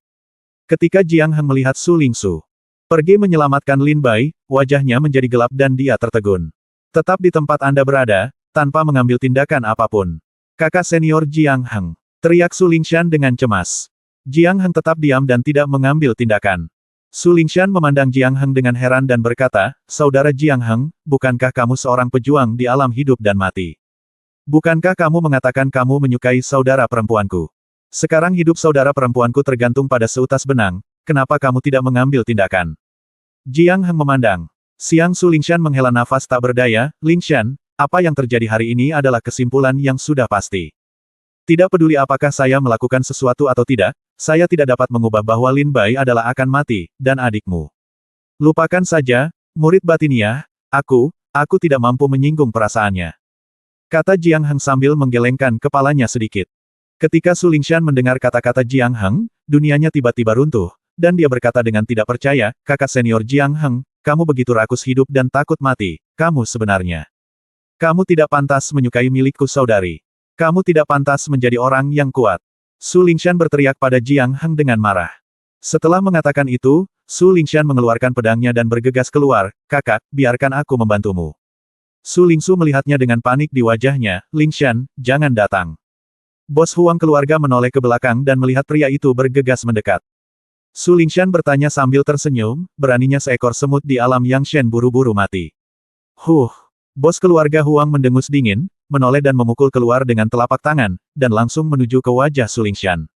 Ketika Jiang Heng melihat Su Lingsu pergi menyelamatkan Lin Bai, wajahnya menjadi gelap dan dia tertegun. "Tetap di tempat Anda berada, tanpa mengambil tindakan apapun. Kakak senior Jiang Heng," teriak Su Lingshan dengan cemas. Jiang Heng tetap diam dan tidak mengambil tindakan. Su Lingshan memandang Jiang Heng dengan heran dan berkata, "Saudara Jiang Heng, bukankah kamu seorang pejuang di alam hidup dan mati? Bukankah kamu mengatakan kamu menyukai saudara perempuanku? Sekarang hidup saudara perempuanku tergantung pada seutas benang, kenapa kamu tidak mengambil tindakan?" Jiang Heng memandang. Siang Su Lingshan menghela nafas tak berdaya, "Lingshan, apa yang terjadi hari ini adalah kesimpulan yang sudah pasti. Tidak peduli apakah saya melakukan sesuatu atau tidak, saya tidak dapat mengubah bahwa Lin Bai adalah akan mati, dan adikmu. Lupakan saja, murid batiniah, aku tidak mampu menyinggung perasaannya." Kata Jiang Heng sambil menggelengkan kepalanya sedikit. Ketika Su Lingshan mendengar kata-kata Jiang Heng, dunianya tiba-tiba runtuh, dan dia berkata dengan tidak percaya, "Kakak senior Jiang Heng, kamu begitu rakus hidup dan takut mati, kamu sebenarnya. Kamu tidak pantas menyukai milikku saudari. Kamu tidak pantas menjadi orang yang kuat." Su Lingshan berteriak pada Jiang Heng dengan marah. Setelah mengatakan itu, Su Lingshan mengeluarkan pedangnya dan bergegas keluar, "Kakak, biarkan aku membantumu." Su Lingsu melihatnya dengan panik di wajahnya, "Lingshan, jangan datang." Bos Huang keluarga menoleh ke belakang dan melihat pria itu bergegas mendekat. Su Lingshan bertanya sambil tersenyum, beraninya seekor semut di alam Yang Shen buru-buru mati. Bos keluarga Huang mendengus dingin, menoleh dan memukul keluar dengan telapak tangan, dan langsung menuju ke wajah Su Lingshan.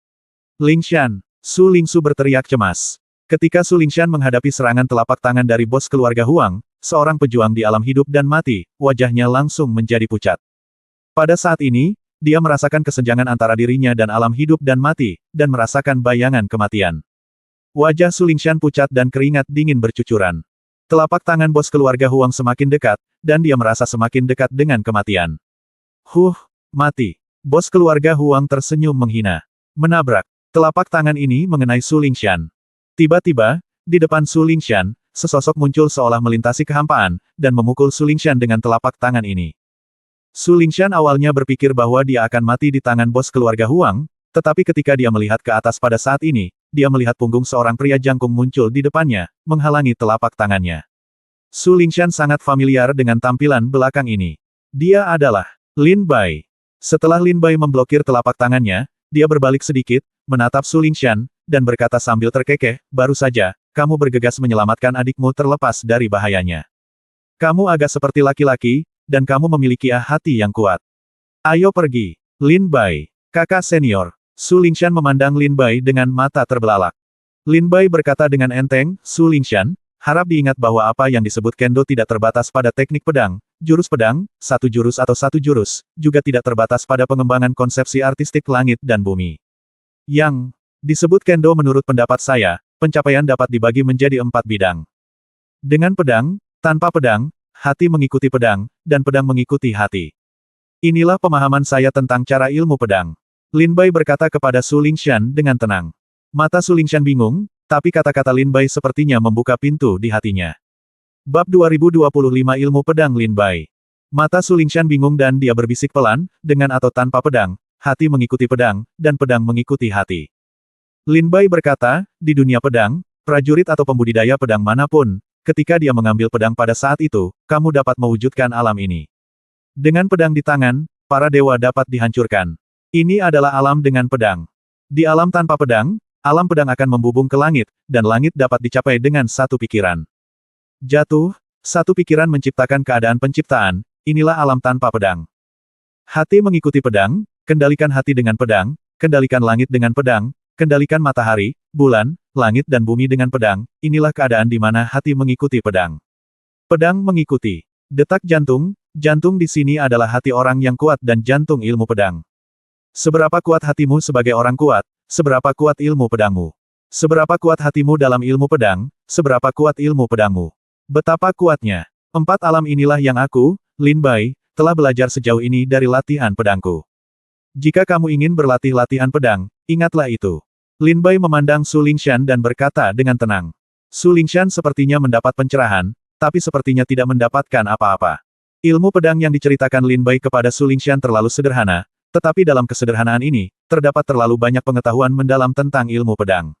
"Lingshan!" Su Lingsu berteriak cemas. Ketika Su Lingshan menghadapi serangan telapak tangan dari bos keluarga Huang, seorang pejuang di alam hidup dan mati, wajahnya langsung menjadi pucat. Pada saat ini, dia merasakan kesenjangan antara dirinya dan alam hidup dan mati, dan merasakan bayangan kematian. Wajah Su Lingshan pucat dan keringat dingin bercucuran. Telapak tangan bos keluarga Huang semakin dekat, dan dia merasa semakin dekat dengan kematian. Mati. Bos keluarga Huang tersenyum menghina. Menabrak. Telapak tangan ini mengenai Su Lingshan. Tiba-tiba, di depan Su Lingshan, sesosok muncul seolah melintasi kehampaan, dan memukul Su Lingshan dengan telapak tangan ini. Su Lingshan awalnya berpikir bahwa dia akan mati di tangan bos keluarga Huang, tetapi ketika dia melihat ke atas pada saat ini, dia melihat punggung seorang pria jangkung muncul di depannya, menghalangi telapak tangannya. Su Lingshan sangat familiar dengan tampilan belakang ini. Dia adalah Lin Bai. Setelah Lin Bai memblokir telapak tangannya, dia berbalik sedikit, menatap Su Lingshan, dan berkata sambil terkekeh, baru saja, kamu bergegas menyelamatkan adikmu terlepas dari bahayanya. Kamu agak seperti laki-laki, dan kamu memiliki hati yang kuat. Ayo pergi. Lin Bai, kakak senior. Su Lingshan memandang Lin Bai dengan mata terbelalak. Lin Bai berkata dengan enteng, Su Lingshan, harap diingat bahwa apa yang disebut kendo tidak terbatas pada teknik pedang, jurus pedang, satu jurus atau satu jurus, juga tidak terbatas pada pengembangan konsepsi artistik langit dan bumi. Yang disebut kendo menurut pendapat saya, pencapaian dapat dibagi menjadi 4 bidang. Dengan pedang, tanpa pedang, hati mengikuti pedang, dan pedang mengikuti hati. Inilah pemahaman saya tentang cara ilmu pedang. Lin Bai berkata kepada Su Lingshan dengan tenang. Mata Su Lingshan bingung, tapi kata-kata Lin Bai sepertinya membuka pintu di hatinya. Bab 2025 Ilmu Pedang Lin Bai. Mata Su Lingshan bingung dan dia berbisik pelan, dengan atau tanpa pedang, hati mengikuti pedang, dan pedang mengikuti hati. Lin Bai berkata, di dunia pedang, prajurit atau pembudidaya pedang manapun, ketika dia mengambil pedang pada saat itu, kamu dapat mewujudkan alam ini. Dengan pedang di tangan, para dewa dapat dihancurkan. Ini adalah alam dengan pedang. Di alam tanpa pedang, alam pedang akan membubung ke langit, dan langit dapat dicapai dengan satu pikiran. Jatuh, satu pikiran menciptakan keadaan penciptaan, inilah alam tanpa pedang. Hati mengikuti pedang, kendalikan hati dengan pedang, kendalikan langit dengan pedang, kendalikan matahari, bulan, langit dan bumi dengan pedang, inilah keadaan di mana hati mengikuti pedang. Pedang mengikuti detak jantung, jantung di sini adalah hati orang yang kuat dan jantung ilmu pedang. Seberapa kuat hatimu sebagai orang kuat, seberapa kuat ilmu pedangmu. Seberapa kuat hatimu dalam ilmu pedang, seberapa kuat ilmu pedangmu. Betapa kuatnya. 4 alam inilah yang aku, Lin Bai, telah belajar sejauh ini dari latihan pedangku. Jika kamu ingin berlatih latihan pedang, ingatlah itu. Lin Bai memandang Su Lingshan dan berkata dengan tenang. Su Lingshan sepertinya mendapat pencerahan, tapi sepertinya tidak mendapatkan apa-apa. Ilmu pedang yang diceritakan Lin Bai kepada Su Lingshan terlalu sederhana, tetapi dalam kesederhanaan ini, terdapat terlalu banyak pengetahuan mendalam tentang ilmu pedang.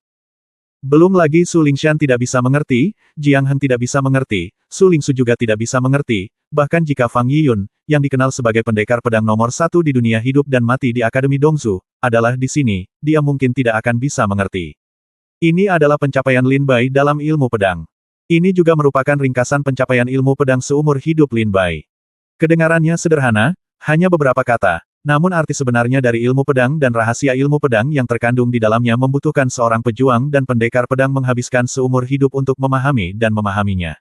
Belum lagi Su Lingshan tidak bisa mengerti, Jiang Heng tidak bisa mengerti, Su Lingsu juga tidak bisa mengerti, bahkan jika Fang Yiyun, yang dikenal sebagai pendekar pedang nomor 1 di dunia hidup dan mati di Akademi Dongzu, adalah di sini, dia mungkin tidak akan bisa mengerti. Ini adalah pencapaian Lin Bai dalam ilmu pedang. Ini juga merupakan ringkasan pencapaian ilmu pedang seumur hidup Lin Bai. Kedengarannya sederhana, hanya beberapa kata, namun arti sebenarnya dari ilmu pedang dan rahasia ilmu pedang yang terkandung di dalamnya membutuhkan seorang pejuang dan pendekar pedang menghabiskan seumur hidup untuk memahami dan memahaminya.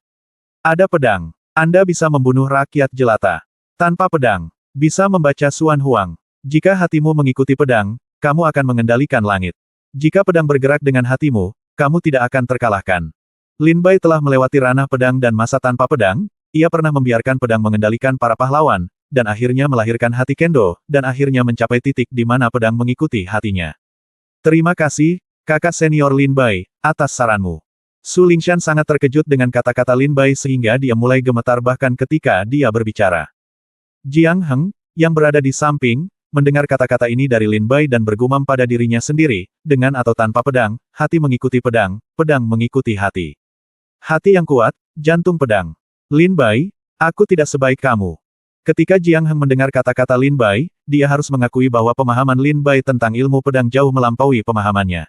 Ada pedang, Anda bisa membunuh rakyat jelata. Tanpa pedang, bisa membaca Suan Huang. Jika hatimu mengikuti pedang, kamu akan mengendalikan langit. Jika pedang bergerak dengan hatimu, kamu tidak akan terkalahkan. Lin Bai telah melewati ranah pedang dan masa tanpa pedang, ia pernah membiarkan pedang mengendalikan para pahlawan, dan akhirnya melahirkan hati kendo, dan akhirnya mencapai titik di mana pedang mengikuti hatinya. Terima kasih, kakak senior Lin Bai, atas saranmu. Su Lingshan sangat terkejut dengan kata-kata Lin Bai sehingga dia mulai gemetar bahkan ketika dia berbicara. Jiang Heng, yang berada di samping, mendengar kata-kata ini dari Lin Bai dan bergumam pada dirinya sendiri, dengan atau tanpa pedang, hati mengikuti pedang, pedang mengikuti hati. Hati yang kuat, jantung pedang. Lin Bai, aku tidak sebaik kamu. Ketika Jiang Heng mendengar kata-kata Lin Bai, dia harus mengakui bahwa pemahaman Lin Bai tentang ilmu pedang jauh melampaui pemahamannya.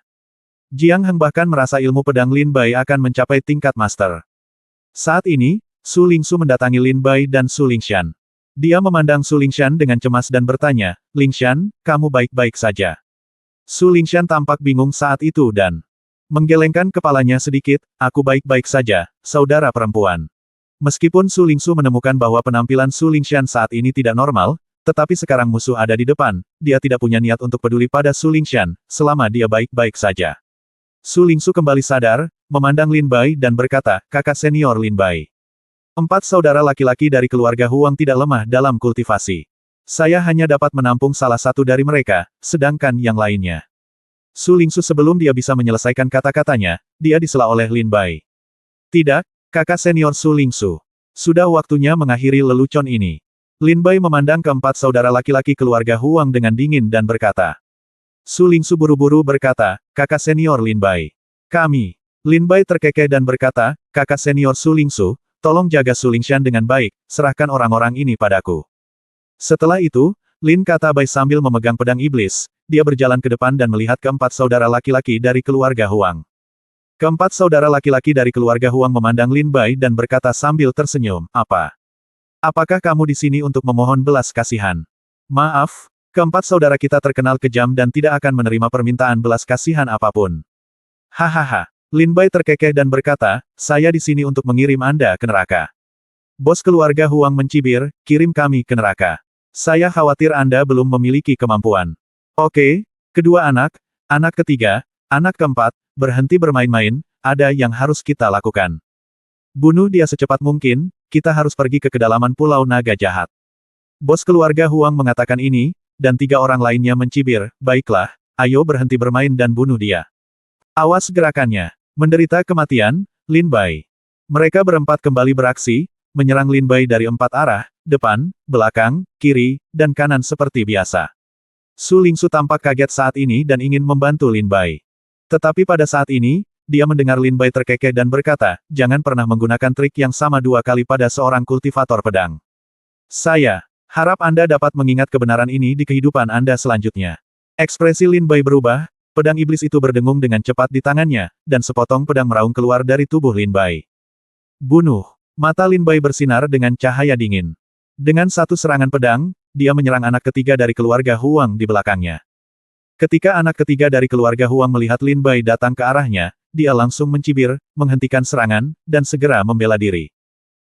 Jiang Heng bahkan merasa ilmu pedang Lin Bai akan mencapai tingkat master. Saat ini, Su Lingsu mendatangi Lin Bai dan Su Lingshan. Dia memandang Su Lingshan dengan cemas dan bertanya, Lingshan, kamu baik-baik saja? Su Lingshan tampak bingung saat itu dan Menggelengkan kepalanya sedikit, aku baik-baik saja, saudara perempuan. Meskipun Su Lingsu menemukan bahwa penampilan Su Lingshan saat ini tidak normal, tetapi sekarang musuh ada di depan, dia tidak punya niat untuk peduli pada Su Lingshan, selama dia baik-baik saja. Su Lingsu kembali sadar, memandang Lin Bai dan berkata, kakak senior Lin Bai. 4 saudara laki-laki dari keluarga Huang tidak lemah dalam kultivasi. Saya hanya dapat menampung salah satu dari mereka, sedangkan yang lainnya. Su Lingsu sebelum dia bisa menyelesaikan kata-katanya, dia disela oleh Lin Bai. Tidak, kakak senior Su Lingsu. Sudah waktunya mengakhiri lelucon ini. Lin Bai memandang keempat saudara laki-laki keluarga Huang dengan dingin dan berkata. Su Lingsu buru-buru berkata, kakak senior Lin Bai. Kami. Lin Bai terkekeh dan berkata, kakak senior Su Lingsu, tolong jaga Su Lingshan dengan baik, serahkan orang-orang ini padaku. Setelah itu, Lin kata Bai sambil memegang pedang iblis, dia berjalan ke depan dan melihat keempat saudara laki-laki dari keluarga Huang. Keempat saudara laki-laki dari keluarga Huang memandang Lin Bai dan berkata sambil tersenyum, apa? Apakah kamu di sini untuk memohon belas kasihan? Maaf, keempat saudara kita terkenal kejam dan tidak akan menerima permintaan belas kasihan apapun. Hahaha. Lin Bai terkekeh dan berkata, saya di sini untuk mengirim Anda ke neraka. Bos keluarga Huang mencibir, kirim kami ke neraka. Saya khawatir Anda belum memiliki kemampuan. Oke, kedua anak ketiga, anak keempat, berhenti bermain-main, ada yang harus kita lakukan. Bunuh dia secepat mungkin, kita harus pergi ke kedalaman Pulau Naga Jahat. Bos keluarga Huang mengatakan ini, dan 3 orang lainnya mencibir, baiklah, ayo berhenti bermain dan bunuh dia. Awas gerakannya. Menderita kematian, Lin Bai. Mereka berempat kembali beraksi, menyerang Lin Bai dari 4 arah, depan, belakang, kiri, dan kanan seperti biasa. Su Lingsu tampak kaget saat ini dan ingin membantu Lin Bai. Tetapi pada saat ini, dia mendengar Lin Bai terkekeh dan berkata, jangan pernah menggunakan trik yang sama 2 kali pada seorang kultivator pedang. Saya harap Anda dapat mengingat kebenaran ini di kehidupan Anda selanjutnya. Ekspresi Lin Bai berubah, pedang iblis itu berdengung dengan cepat di tangannya, dan sepotong pedang meraung keluar dari tubuh Lin Bai. Bunuh. Mata Lin Bai bersinar dengan cahaya dingin. Dengan satu serangan pedang, dia menyerang anak ketiga dari keluarga Huang di belakangnya. Ketika anak ketiga dari keluarga Huang melihat Lin Bai datang ke arahnya, dia langsung mencibir, menghentikan serangan, dan segera membela diri.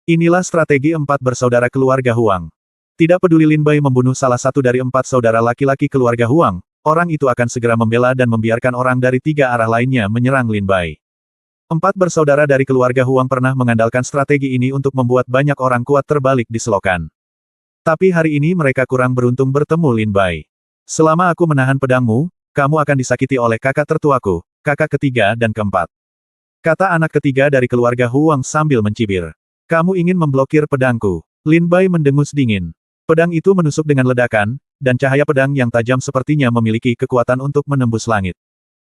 Inilah strategi 4 bersaudara keluarga Huang. Tidak peduli Lin Bai membunuh salah satu dari 4 saudara laki-laki keluarga Huang, orang itu akan segera membela dan membiarkan orang dari 3 arah lainnya menyerang Lin Bai. 4 bersaudara dari keluarga Huang pernah mengandalkan strategi ini untuk membuat banyak orang kuat terbalik di selokan. Tapi hari ini mereka kurang beruntung bertemu Lin Bai. Selama aku menahan pedangmu, kamu akan disakiti oleh kakak tertuaku, kakak ketiga dan keempat. Kata anak ketiga dari keluarga Huang sambil mencibir. Kamu ingin memblokir pedangku. Lin Bai mendengus dingin. Pedang itu menusuk dengan ledakan, dan cahaya pedang yang tajam sepertinya memiliki kekuatan untuk menembus langit.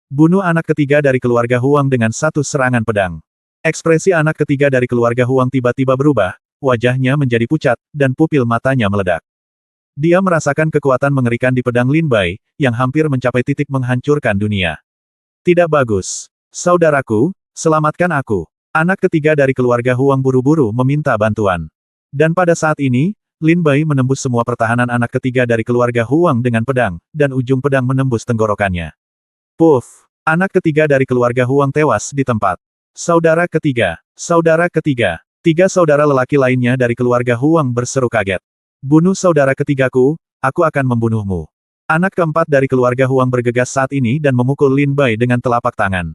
Bunuh anak ketiga dari keluarga Huang dengan satu serangan pedang. Ekspresi anak ketiga dari keluarga Huang tiba-tiba berubah, wajahnya menjadi pucat, dan pupil matanya meledak. Dia merasakan kekuatan mengerikan di pedang Lin Bai, yang hampir mencapai titik menghancurkan dunia. Tidak bagus. Saudaraku, selamatkan aku. Anak ketiga dari keluarga Huang buru-buru meminta bantuan. Dan pada saat ini, Lin Bai menembus semua pertahanan anak ketiga dari keluarga Huang dengan pedang, dan ujung pedang menembus tenggorokannya. Puff! Anak ketiga dari keluarga Huang tewas di tempat. Saudara ketiga. 3 saudara lelaki lainnya dari keluarga Huang berseru kaget. Bunuh saudara ketigaku, aku akan membunuhmu. Anak keempat dari keluarga Huang bergegas saat ini dan memukul Lin Bai dengan telapak tangan.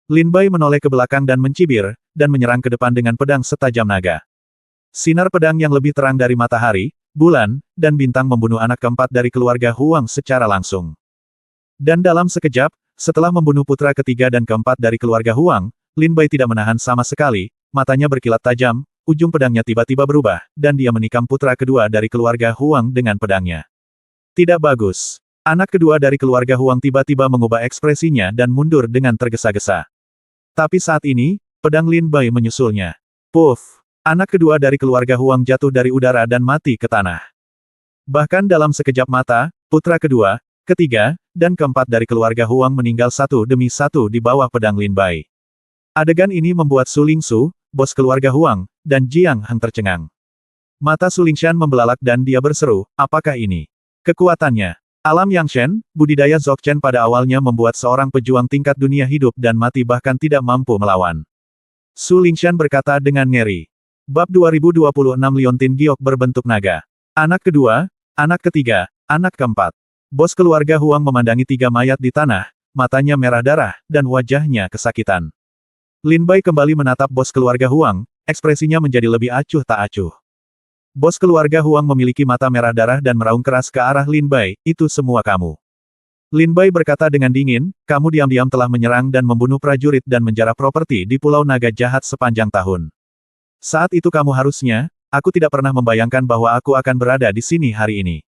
Lin Bai menoleh ke belakang dan mencibir, dan menyerang ke depan dengan pedang setajam naga. Sinar pedang yang lebih terang dari matahari, bulan, dan bintang membunuh anak keempat dari keluarga Huang secara langsung. Dan dalam sekejap, setelah membunuh putra ketiga dan keempat dari keluarga Huang, Lin Bai tidak menahan sama sekali, matanya berkilat tajam, ujung pedangnya tiba-tiba berubah, dan dia menikam putra kedua dari keluarga Huang dengan pedangnya. Tidak bagus. Anak kedua dari keluarga Huang tiba-tiba mengubah ekspresinya dan mundur dengan tergesa-gesa. Tapi saat ini, pedang Lin Bai menyusulnya. Puff! Anak kedua dari keluarga Huang jatuh dari udara dan mati ke tanah. Bahkan dalam sekejap mata, putra kedua, ketiga, dan keempat dari keluarga Huang meninggal satu demi satu di bawah pedang Lin Bai. Adegan ini membuat Su Lingsu, bos keluarga Huang, dan Jiang Heng tercengang. Mata Su Lingshan membelalak dan dia berseru, apakah ini? Kekuatannya. Alam Yangshen, budidaya Dzogchen pada awalnya membuat seorang pejuang tingkat dunia hidup dan mati bahkan tidak mampu melawan. Su Lingshan berkata dengan ngeri. Bab 2026 Liontin Giok berbentuk naga. Anak kedua, anak ketiga, anak keempat. Bos keluarga Huang memandangi tiga mayat di tanah, matanya merah darah, dan wajahnya kesakitan. Lin Bai kembali menatap bos keluarga Huang, ekspresinya menjadi lebih acuh tak acuh. Bos keluarga Huang memiliki mata merah darah dan meraung keras ke arah Lin Bai, itu semua kamu. Lin Bai berkata dengan dingin, kamu diam-diam telah menyerang dan membunuh prajurit dan menjarah properti di Pulau Naga Jahat sepanjang tahun. Saat itu kamu harusnya, aku tidak pernah membayangkan bahwa aku akan berada di sini hari ini.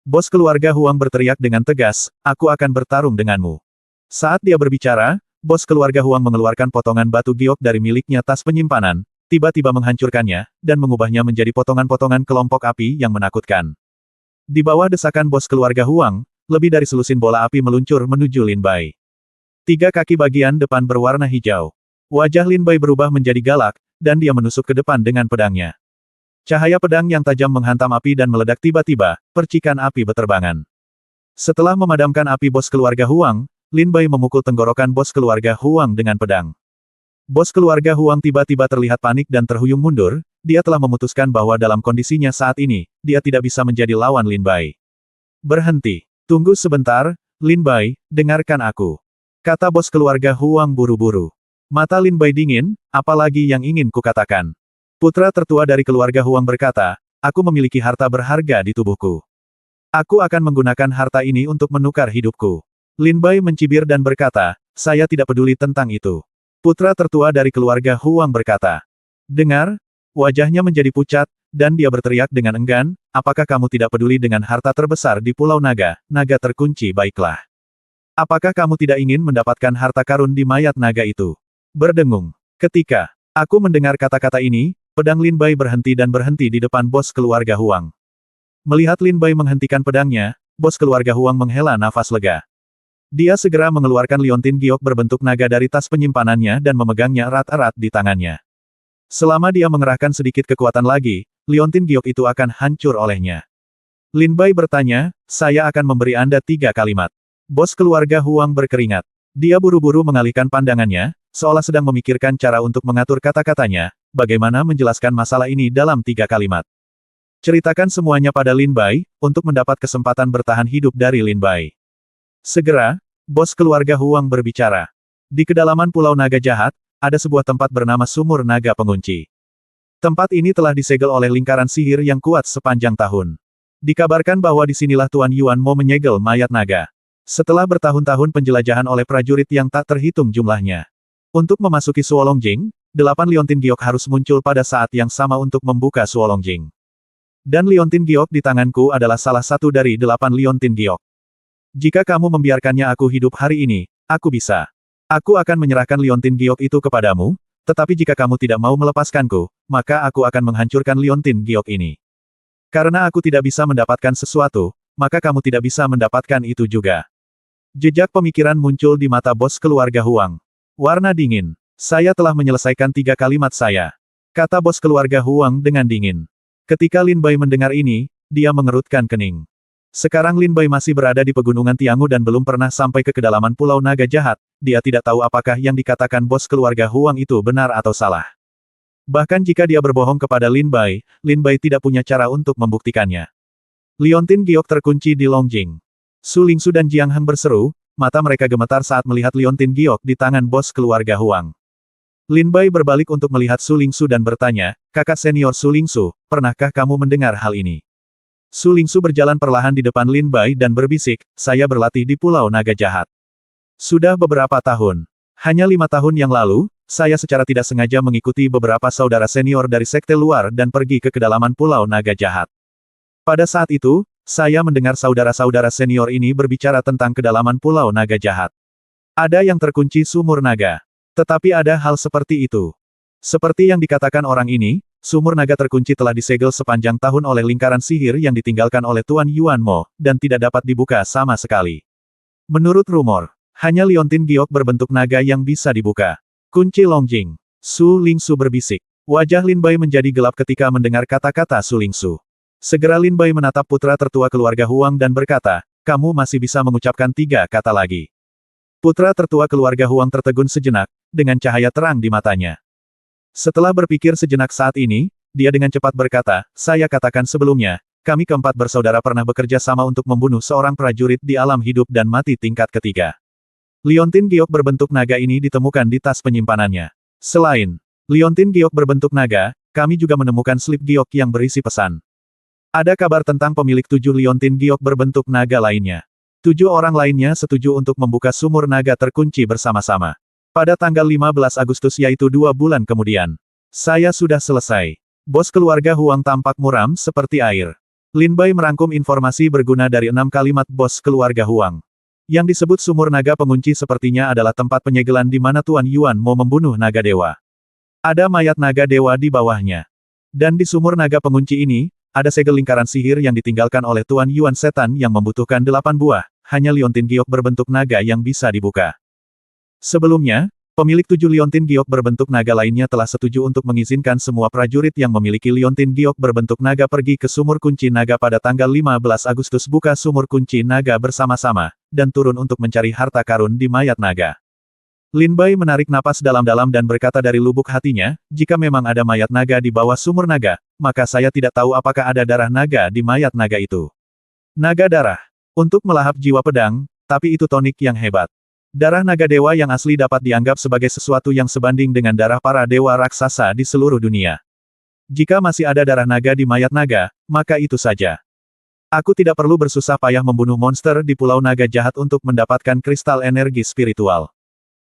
Bos keluarga Huang berteriak dengan tegas, aku akan bertarung denganmu. Saat dia berbicara, bos keluarga Huang mengeluarkan potongan batu giok dari miliknya tas penyimpanan, tiba-tiba menghancurkannya, dan mengubahnya menjadi potongan-potongan kelompok api yang menakutkan. Di bawah desakan bos keluarga Huang, lebih dari selusin bola api meluncur menuju Lin Bai. Tiga kaki bagian depan berwarna hijau. Wajah Lin Bai berubah menjadi galak, dan dia menusuk ke depan dengan pedangnya. Cahaya pedang yang tajam menghantam api dan meledak tiba-tiba, percikan api beterbangan. Setelah memadamkan api bos keluarga Huang, Lin Bai memukul tenggorokan bos keluarga Huang dengan pedang. Bos keluarga Huang tiba-tiba terlihat panik dan terhuyung mundur, dia telah memutuskan bahwa dalam kondisinya saat ini, dia tidak bisa menjadi lawan Lin Bai. Berhenti. Tunggu sebentar, Lin Bai, dengarkan aku. Kata bos keluarga Huang buru-buru. Mata Lin Bai dingin, apalagi yang ingin kukatakan. Putra tertua dari keluarga Huang berkata, aku memiliki harta berharga di tubuhku. Aku akan menggunakan harta ini untuk menukar hidupku. Lin Bai mencibir dan berkata, saya tidak peduli tentang itu. Putra tertua dari keluarga Huang berkata. Dengar, wajahnya menjadi pucat, dan dia berteriak dengan enggan, apakah kamu tidak peduli dengan harta terbesar di Pulau Naga, naga terkunci baiklah. Apakah kamu tidak ingin mendapatkan harta karun di mayat naga itu? Berdengung. Ketika aku mendengar kata-kata ini, pedang Lin Bai berhenti dan berhenti di depan bos keluarga Huang. Melihat Lin Bai menghentikan pedangnya, bos keluarga Huang menghela nafas lega. Dia segera mengeluarkan liontin giok berbentuk naga dari tas penyimpanannya dan memegangnya erat-erat di tangannya. Selama dia mengerahkan sedikit kekuatan lagi, liontin giok itu akan hancur olehnya. Lin Bai bertanya, saya akan memberi Anda 3 kalimat. Bos keluarga Huang berkeringat. Dia buru-buru mengalihkan pandangannya, seolah sedang memikirkan cara untuk mengatur kata-katanya, bagaimana menjelaskan masalah ini dalam 3 kalimat. Ceritakan semuanya pada Lin Bai, untuk mendapat kesempatan bertahan hidup dari Lin Bai. Segera, bos keluarga Huang berbicara. Di kedalaman Pulau Naga Jahat, ada sebuah tempat bernama Sumur Naga Pengunci. Tempat ini telah disegel oleh lingkaran sihir yang kuat sepanjang tahun. Dikabarkan bahwa disinilah Tuan Yuan Mo menyegel mayat naga. Setelah bertahun-tahun penjelajahan oleh prajurit yang tak terhitung jumlahnya. Untuk memasuki Suolongjing, 8 liontin giok harus muncul pada saat yang sama untuk membuka Suolongjing. Dan liontin giok di tanganku adalah salah satu dari 8 liontin giok. Jika kamu membiarkannya aku hidup hari ini, aku bisa. Aku akan menyerahkan liontin giok itu kepadamu, tetapi jika kamu tidak mau melepaskanku, maka aku akan menghancurkan liontin giok ini. Karena aku tidak bisa mendapatkan sesuatu, maka kamu tidak bisa mendapatkan itu juga. Jejak pemikiran muncul di mata bos keluarga Huang. Warna dingin. Saya telah menyelesaikan 3 kalimat saya. Kata bos keluarga Huang dengan dingin. Ketika Lin Bai mendengar ini, dia mengerutkan kening. Sekarang Lin Bai masih berada di pegunungan Tiangu dan belum pernah sampai ke kedalaman Pulau Naga Jahat, dia tidak tahu apakah yang dikatakan bos keluarga Huang itu benar atau salah. Bahkan jika dia berbohong kepada Lin Bai tidak punya cara untuk membuktikannya. Liontin giok terkunci di Longjing. Su Lingsu dan Jiang Heng berseru, mata mereka gemetar saat melihat liontin giok di tangan bos keluarga Huang. Lin Bai berbalik untuk melihat Su Lingsu dan bertanya, kakak senior Su Lingsu, pernahkah kamu mendengar hal ini? Su Lingsu berjalan perlahan di depan Lin Bai dan berbisik, saya berlatih di Pulau Naga Jahat. Sudah beberapa tahun. Hanya 5 tahun yang lalu, saya secara tidak sengaja mengikuti beberapa saudara senior dari sekte luar dan pergi ke kedalaman Pulau Naga Jahat. Pada saat itu, saya mendengar saudara-saudara senior ini berbicara tentang kedalaman Pulau Naga Jahat. Ada yang terkunci sumur naga. Tetapi ada hal seperti itu. Seperti yang dikatakan orang ini, sumur naga terkunci telah disegel sepanjang tahun oleh lingkaran sihir yang ditinggalkan oleh Tuan Yuan Mo, dan tidak dapat dibuka sama sekali. Menurut rumor, hanya liontin giok berbentuk naga yang bisa dibuka. Kunci Longjing. Su Lingsu berbisik. Wajah Lin Bai menjadi gelap ketika mendengar kata-kata Su Lingsu. Segera Lin Bai menatap putra tertua keluarga Huang dan berkata, kamu masih bisa mengucapkan 3 kata lagi. Putra tertua keluarga Huang tertegun sejenak, dengan cahaya terang di matanya. Setelah berpikir sejenak saat ini, dia dengan cepat berkata, saya katakan sebelumnya, kami keempat bersaudara pernah bekerja sama untuk membunuh seorang prajurit di alam hidup dan mati tingkat ketiga. Liontin giok berbentuk naga ini ditemukan di tas penyimpanannya. Selain liontin giok berbentuk naga, kami juga menemukan slip giok yang berisi pesan. Ada kabar tentang pemilik 7 liontin giok berbentuk naga lainnya. 7 orang lainnya setuju untuk membuka sumur naga terkunci bersama-sama. Pada tanggal 15 Agustus yaitu 2 bulan kemudian. Saya sudah selesai. Bos keluarga Huang tampak muram seperti air. Lin Bai merangkum informasi berguna dari 6 kalimat bos keluarga Huang. Yang disebut sumur naga pengunci sepertinya adalah tempat penyegelan di mana Tuan Yuan mau membunuh naga dewa. Ada mayat naga dewa di bawahnya. Dan di sumur naga pengunci ini, ada segel lingkaran sihir yang ditinggalkan oleh Tuan Yuan setan yang membutuhkan 8 buah, hanya liontin giok berbentuk naga yang bisa dibuka. Sebelumnya, pemilik 7 liontin giok berbentuk naga lainnya telah setuju untuk mengizinkan semua prajurit yang memiliki liontin giok berbentuk naga pergi ke sumur kunci naga pada tanggal 15 Agustus buka sumur kunci naga bersama-sama, dan turun untuk mencari harta karun di mayat naga. Lin Bai menarik napas dalam-dalam dan berkata dari lubuk hatinya, jika memang ada mayat naga di bawah sumur naga, maka saya tidak tahu apakah ada darah naga di mayat naga itu. Naga darah. Untuk melahap jiwa pedang, tapi itu tonik yang hebat. Darah naga dewa yang asli dapat dianggap sebagai sesuatu yang sebanding dengan darah para dewa raksasa di seluruh dunia. Jika masih ada darah naga di mayat naga, maka itu saja. Aku tidak perlu bersusah payah membunuh monster di Pulau Naga Jahat untuk mendapatkan kristal energi spiritual.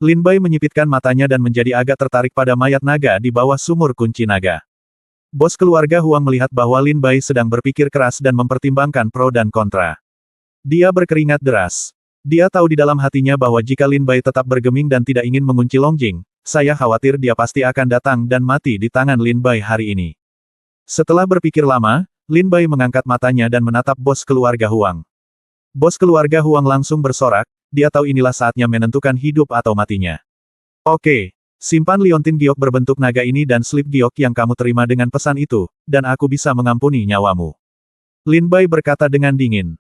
Lin Bai menyipitkan matanya dan menjadi agak tertarik pada mayat naga di bawah sumur kunci naga. Bos keluarga Huang melihat bahwa Lin Bai sedang berpikir keras dan mempertimbangkan pro dan kontra. Dia berkeringat deras. Dia tahu di dalam hatinya bahwa jika Lin Bai tetap bergeming dan tidak ingin mengunci Longjing, saya khawatir dia pasti akan datang dan mati di tangan Lin Bai hari ini. Setelah berpikir lama, Lin Bai mengangkat matanya dan menatap bos keluarga Huang. Bos keluarga Huang langsung bersorak, dia tahu inilah saatnya menentukan hidup atau matinya. Oke, simpan liontin giok berbentuk naga ini dan slip giok yang kamu terima dengan pesan itu, dan aku bisa mengampuni nyawamu. Lin Bai berkata dengan dingin.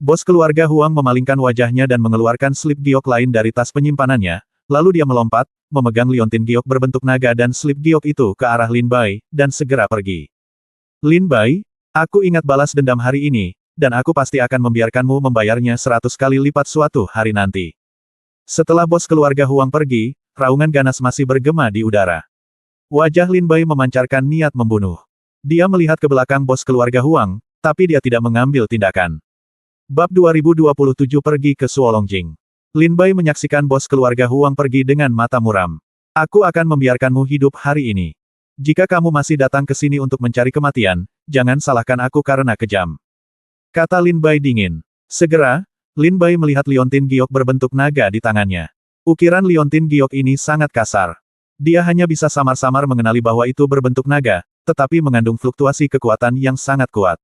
Bos keluarga Huang memalingkan wajahnya dan mengeluarkan slip giok lain dari tas penyimpanannya, lalu dia melompat, memegang liontin giok berbentuk naga dan slip giok itu ke arah Lin Bai, dan segera pergi. Lin Bai, aku ingat balas dendam hari ini, dan aku pasti akan membiarkanmu membayarnya 100 kali lipat suatu hari nanti. Setelah bos keluarga Huang pergi, raungan ganas masih bergema di udara. Wajah Lin Bai memancarkan niat membunuh. Dia melihat ke belakang bos keluarga Huang, tapi dia tidak mengambil tindakan. Bab 2027 pergi ke Suolongjing. Lin Bai menyaksikan bos keluarga Huang pergi dengan mata muram. Aku akan membiarkanmu hidup hari ini. Jika kamu masih datang ke sini untuk mencari kematian, jangan salahkan aku karena kejam. Kata Lin Bai dingin. Segera, Lin Bai melihat liontin giok berbentuk naga di tangannya. Ukiran liontin giok ini sangat kasar. Dia hanya bisa samar-samar mengenali bahwa itu berbentuk naga, tetapi mengandung fluktuasi kekuatan yang sangat kuat.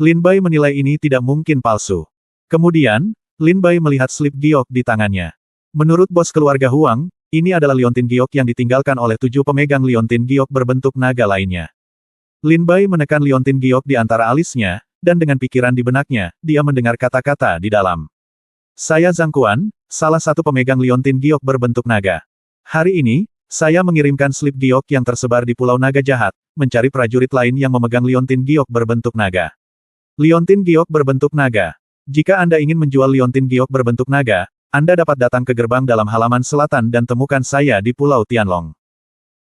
Lin Bai menilai ini tidak mungkin palsu. Kemudian, Lin Bai melihat slip giok di tangannya. Menurut bos keluarga Huang, ini adalah liontin giok yang ditinggalkan oleh 7 pemegang liontin giok berbentuk naga lainnya. Lin Bai menekan liontin giok di antara alisnya, dan dengan pikiran di benaknya, dia mendengar kata-kata di dalam. Saya Zhang Quan, salah satu pemegang liontin giok berbentuk naga. Hari ini, saya mengirimkan slip giok yang tersebar di Pulau Naga Jahat, mencari prajurit lain yang memegang liontin giok berbentuk naga. Liontin giok berbentuk naga. Jika Anda ingin menjual liontin giok berbentuk naga, Anda dapat datang ke gerbang dalam halaman selatan dan temukan saya di Pulau Tianlong.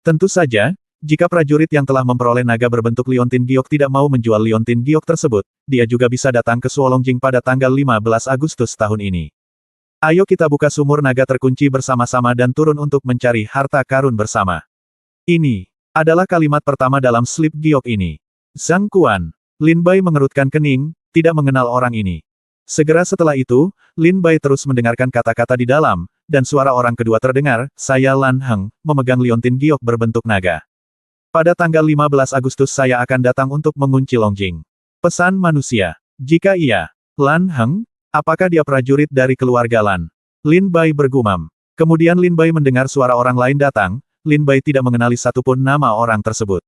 Tentu saja, jika prajurit yang telah memperoleh naga berbentuk liontin giok tidak mau menjual liontin giok tersebut, dia juga bisa datang ke Suolongjing pada tanggal 15 Agustus tahun ini. Ayo kita buka sumur naga terkunci bersama-sama dan turun untuk mencari harta karun bersama. Ini adalah kalimat pertama dalam slip giok ini. Zhang Quan. Lin Bai mengerutkan kening, tidak mengenal orang ini. Segera setelah itu, Lin Bai terus mendengarkan kata-kata di dalam, dan suara orang kedua terdengar, saya Lan Heng, memegang liontin giok berbentuk naga. Pada tanggal 15 Agustus saya akan datang untuk mengunci Longjing. Pesan manusia. Jika iya, Lan Heng, apakah dia prajurit dari keluarga Lan? Lin Bai bergumam. Kemudian Lin Bai mendengar suara orang lain datang, Lin Bai tidak mengenali satupun nama orang tersebut.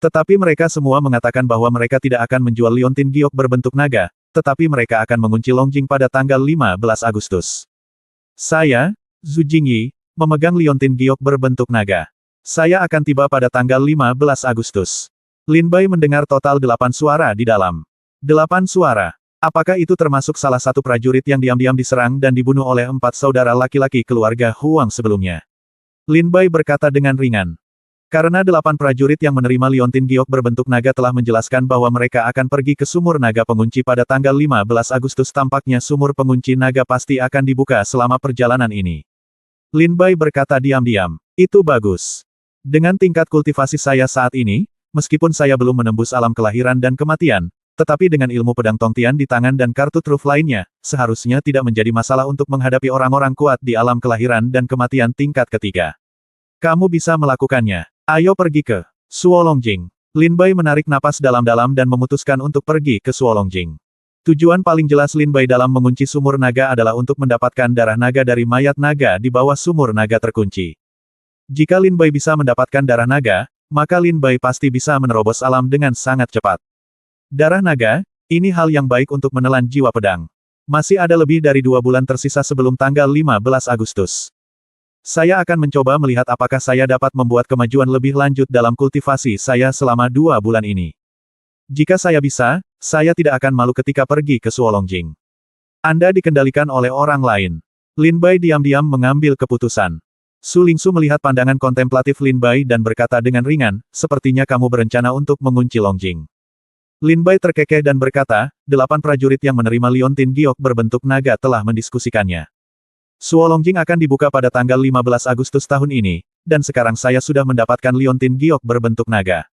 Tetapi mereka semua mengatakan bahwa mereka tidak akan menjual liontin giok berbentuk naga, tetapi mereka akan mengunci Longjing pada tanggal 15 Agustus. Saya, Zhu Jingyi, memegang liontin giok berbentuk naga. Saya akan tiba pada tanggal 15 Agustus. Lin Bai mendengar total 8 suara di dalam. 8 suara. Apakah itu termasuk salah satu prajurit yang diam-diam diserang dan dibunuh oleh 4 saudara laki-laki keluarga Huang sebelumnya? Lin Bai berkata dengan ringan. Karena 8 prajurit yang menerima liontin giok berbentuk naga telah menjelaskan bahwa mereka akan pergi ke sumur naga pengunci pada tanggal 15 Agustus, tampaknya sumur pengunci naga pasti akan dibuka selama perjalanan ini. Lin Bai berkata diam-diam. Itu bagus. Dengan tingkat kultivasi saya saat ini, meskipun saya belum menembus alam kelahiran dan kematian, tetapi dengan ilmu pedang Tongtian di tangan dan kartu truf lainnya, seharusnya tidak menjadi masalah untuk menghadapi orang-orang kuat di alam kelahiran dan kematian tingkat ketiga. Kamu bisa melakukannya. Ayo pergi ke Suolongjing. Lin Bai menarik napas dalam-dalam dan memutuskan untuk pergi ke Suolongjing. Tujuan paling jelas Lin Bai dalam mengunci sumur naga adalah untuk mendapatkan darah naga dari mayat naga di bawah sumur naga terkunci. Jika Lin Bai bisa mendapatkan darah naga, maka Lin Bai pasti bisa menerobos alam dengan sangat cepat. Darah naga, ini hal yang baik untuk menelan jiwa pedang. Masih ada lebih dari 2 bulan tersisa sebelum tanggal 15 Agustus. Saya akan mencoba melihat apakah saya dapat membuat kemajuan lebih lanjut dalam kultivasi saya selama 2 bulan ini. Jika saya bisa, saya tidak akan malu ketika pergi ke Suolongjing. Anda dikendalikan oleh orang lain. Lin Bai diam-diam mengambil keputusan. Su Lingsu melihat pandangan kontemplatif Lin Bai dan berkata dengan ringan, sepertinya kamu berencana untuk mengunci Longjing. Lin Bai terkekeh dan berkata, 8 prajurit yang menerima liontin giok berbentuk naga telah mendiskusikannya. Suolongjing akan dibuka pada tanggal 15 Agustus tahun ini, dan sekarang saya sudah mendapatkan liontin giok berbentuk naga.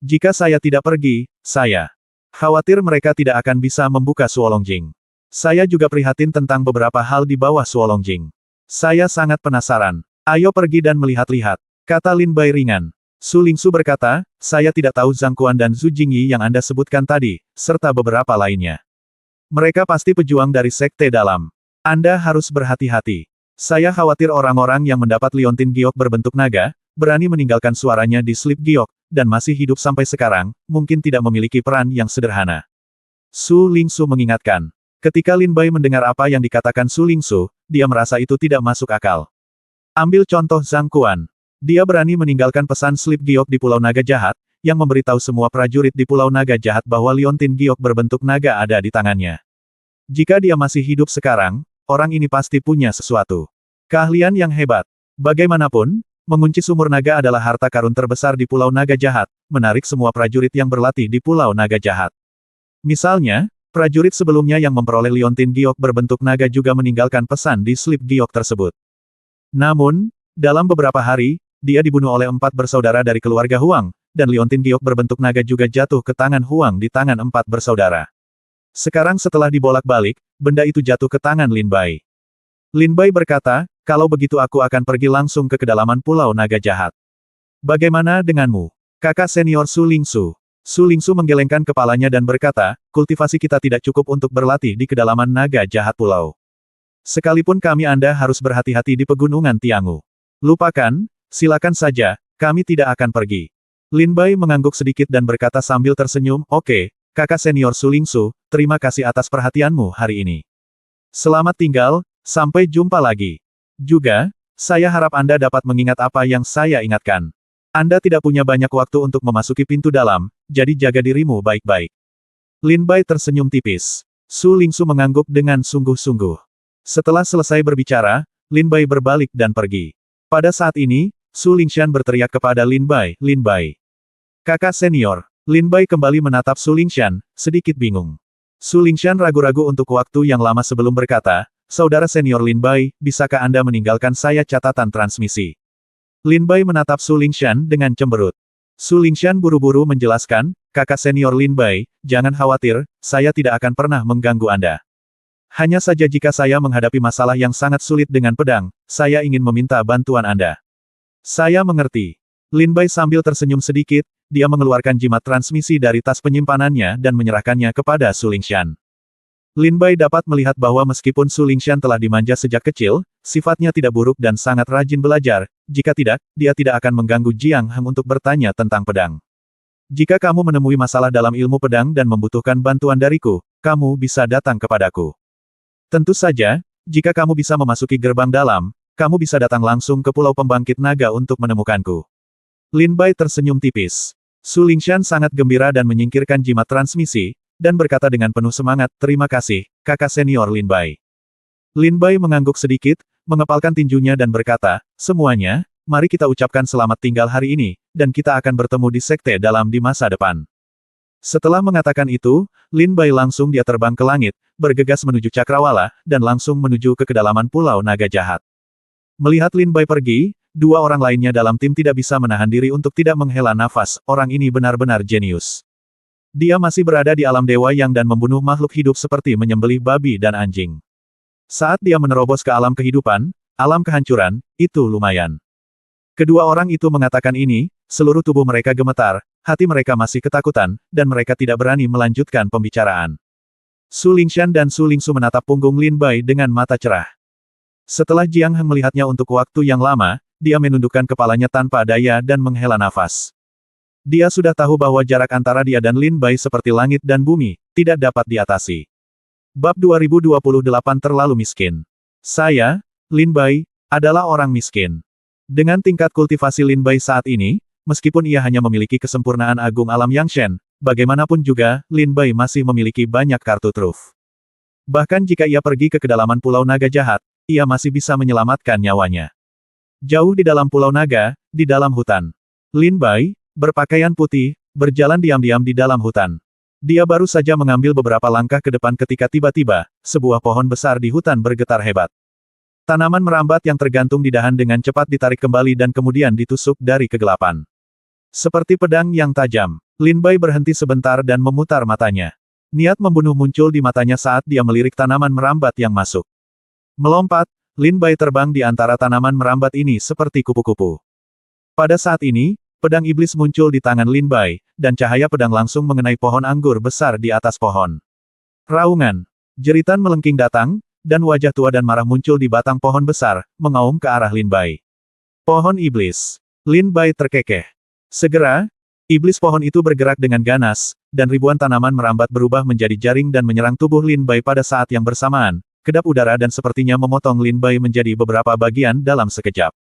Jika saya tidak pergi, saya khawatir mereka tidak akan bisa membuka Suolongjing. Saya juga prihatin tentang beberapa hal di bawah Suolongjing. Saya sangat penasaran. Ayo pergi dan melihat-lihat, kata Lin Bai ringan. Su Lingsu berkata, saya tidak tahu Zhang Quan dan Zhu Jingyi yang Anda sebutkan tadi, serta beberapa lainnya. Mereka pasti pejuang dari sekte dalam. Anda harus berhati-hati. Saya khawatir orang-orang yang mendapat liontin giok berbentuk naga, berani meninggalkan suaranya di slip giok, dan masih hidup sampai sekarang, mungkin tidak memiliki peran yang sederhana. Su Lingsu mengingatkan. Ketika Lin Bai mendengar apa yang dikatakan Su Lingsu, dia merasa itu tidak masuk akal. Ambil contoh Zhang Quan. Dia berani meninggalkan pesan slip giok di Pulau Naga Jahat, yang memberitahu semua prajurit di Pulau Naga Jahat bahwa liontin giok berbentuk naga ada di tangannya. Jika dia masih hidup sekarang, orang ini pasti punya sesuatu keahlian yang hebat. Bagaimanapun, mengunci sumur naga adalah harta karun terbesar di Pulau Naga Jahat, menarik semua prajurit yang berlatih di Pulau Naga Jahat. Misalnya, prajurit sebelumnya yang memperoleh liontin giok berbentuk naga juga meninggalkan pesan di slip giok tersebut. Namun, dalam beberapa hari, dia dibunuh oleh 4 bersaudara dari keluarga Huang, dan liontin giok berbentuk naga juga jatuh ke tangan Huang di tangan 4 bersaudara. Sekarang setelah dibolak-balik, benda itu jatuh ke tangan Lin Bai. Lin Bai berkata, kalau begitu aku akan pergi langsung ke kedalaman Pulau Naga Jahat. Bagaimana denganmu? Kakak senior Su Lingsu. Su Lingsu menggelengkan kepalanya dan berkata, kultivasi kita tidak cukup untuk berlatih di kedalaman Naga Jahat Pulau. Sekalipun kami Anda harus berhati-hati di pegunungan Tiangu. Lupakan, silakan saja, kami tidak akan pergi. Lin Bai mengangguk sedikit dan berkata sambil tersenyum, oke. Kakak senior Su Lingsu, terima kasih atas perhatianmu hari ini. Selamat tinggal, sampai jumpa lagi. Juga, saya harap Anda dapat mengingat apa yang saya ingatkan. Anda tidak punya banyak waktu untuk memasuki pintu dalam, jadi jaga dirimu baik-baik. Lin Bai tersenyum tipis. Su Lingsu mengangguk dengan sungguh-sungguh. Setelah selesai berbicara, Lin Bai berbalik dan pergi. Pada saat ini, Su Lingshan berteriak kepada Lin Bai, Lin Bai. Kakak senior. Lin Bai kembali menatap Su Lingshan, sedikit bingung. Su Lingshan ragu-ragu untuk waktu yang lama sebelum berkata, saudara senior Lin Bai, bisakah Anda meninggalkan saya catatan transmisi? Lin Bai menatap Su Lingshan dengan cemberut. Su Lingshan buru-buru menjelaskan, kakak senior Lin Bai, jangan khawatir, saya tidak akan pernah mengganggu Anda. Hanya saja jika saya menghadapi masalah yang sangat sulit dengan pedang, saya ingin meminta bantuan Anda. Saya mengerti. Lin Bai sambil tersenyum sedikit, dia mengeluarkan jimat transmisi dari tas penyimpanannya dan menyerahkannya kepada Su Lingshan. Lin Bai dapat melihat bahwa meskipun Su Lingshan telah dimanja sejak kecil, sifatnya tidak buruk dan sangat rajin belajar, jika tidak, dia tidak akan mengganggu Jiang Heng untuk bertanya tentang pedang. Jika kamu menemui masalah dalam ilmu pedang dan membutuhkan bantuan dariku, kamu bisa datang kepadaku. Tentu saja, jika kamu bisa memasuki gerbang dalam, kamu bisa datang langsung ke Pulau Pembangkit Naga untuk menemukanku. Lin Bai tersenyum tipis. Su Lingshan sangat gembira dan menyingkirkan jimat transmisi, dan berkata dengan penuh semangat, terima kasih, kakak senior Lin Bai. Lin Bai mengangguk sedikit, mengepalkan tinjunya dan berkata, semuanya, mari kita ucapkan selamat tinggal hari ini, dan kita akan bertemu di sekte dalam di masa depan. Setelah mengatakan itu, Lin Bai langsung dia terbang ke langit, bergegas menuju Cakrawala, dan langsung menuju ke kedalaman Pulau Naga Jahat. Melihat Lin Bai pergi, dua orang lainnya dalam tim tidak bisa menahan diri untuk tidak menghela nafas, orang ini benar-benar jenius. Dia masih berada di alam dewa yang dan membunuh makhluk hidup seperti menyembelih babi dan anjing. Saat dia menerobos ke alam kehidupan, alam kehancuran, itu lumayan. Kedua orang itu mengatakan ini, seluruh tubuh mereka gemetar, hati mereka masih ketakutan, dan mereka tidak berani melanjutkan pembicaraan. Su Lingshan dan Su Lingsu menatap punggung Lin Bai dengan mata cerah. Setelah Jiang Heng melihatnya untuk waktu yang lama, dia menundukkan kepalanya tanpa daya dan menghela nafas. Dia sudah tahu bahwa jarak antara dia dan Lin Bai seperti langit dan bumi, tidak dapat diatasi. Bab 2028 terlalu miskin. Saya, Lin Bai, adalah orang miskin. Dengan tingkat kultivasi Lin Bai saat ini, meskipun ia hanya memiliki kesempurnaan agung alam Yangshen, bagaimanapun juga, Lin Bai masih memiliki banyak kartu truf. Bahkan jika ia pergi ke kedalaman Pulau Naga Jahat, ia masih bisa menyelamatkan nyawanya. Jauh di dalam Pulau Naga, di dalam hutan. Lin Bai, berpakaian putih, berjalan diam-diam di dalam hutan. Dia baru saja mengambil beberapa langkah ke depan ketika tiba-tiba, sebuah pohon besar di hutan bergetar hebat. Tanaman merambat yang tergantung di dahan dengan cepat ditarik kembali dan kemudian ditusuk dari kegelapan. Seperti pedang yang tajam, Lin Bai berhenti sebentar dan memutar matanya. Niat membunuh muncul di matanya saat dia melirik tanaman merambat yang masuk. Melompat, Lin Bai terbang di antara tanaman merambat ini seperti kupu-kupu. Pada saat ini, pedang iblis muncul di tangan Lin Bai, dan cahaya pedang langsung mengenai pohon anggur besar di atas pohon. Raungan, jeritan melengking datang, dan wajah tua dan marah muncul di batang pohon besar, mengaum ke arah Lin Bai. Pohon iblis. Lin Bai terkekeh. Segera, iblis pohon itu bergerak dengan ganas, dan ribuan tanaman merambat berubah menjadi jaring dan menyerang tubuh Lin Bai pada saat yang bersamaan. Kedap udara dan sepertinya memotong Lin Bai menjadi beberapa bagian dalam sekejap.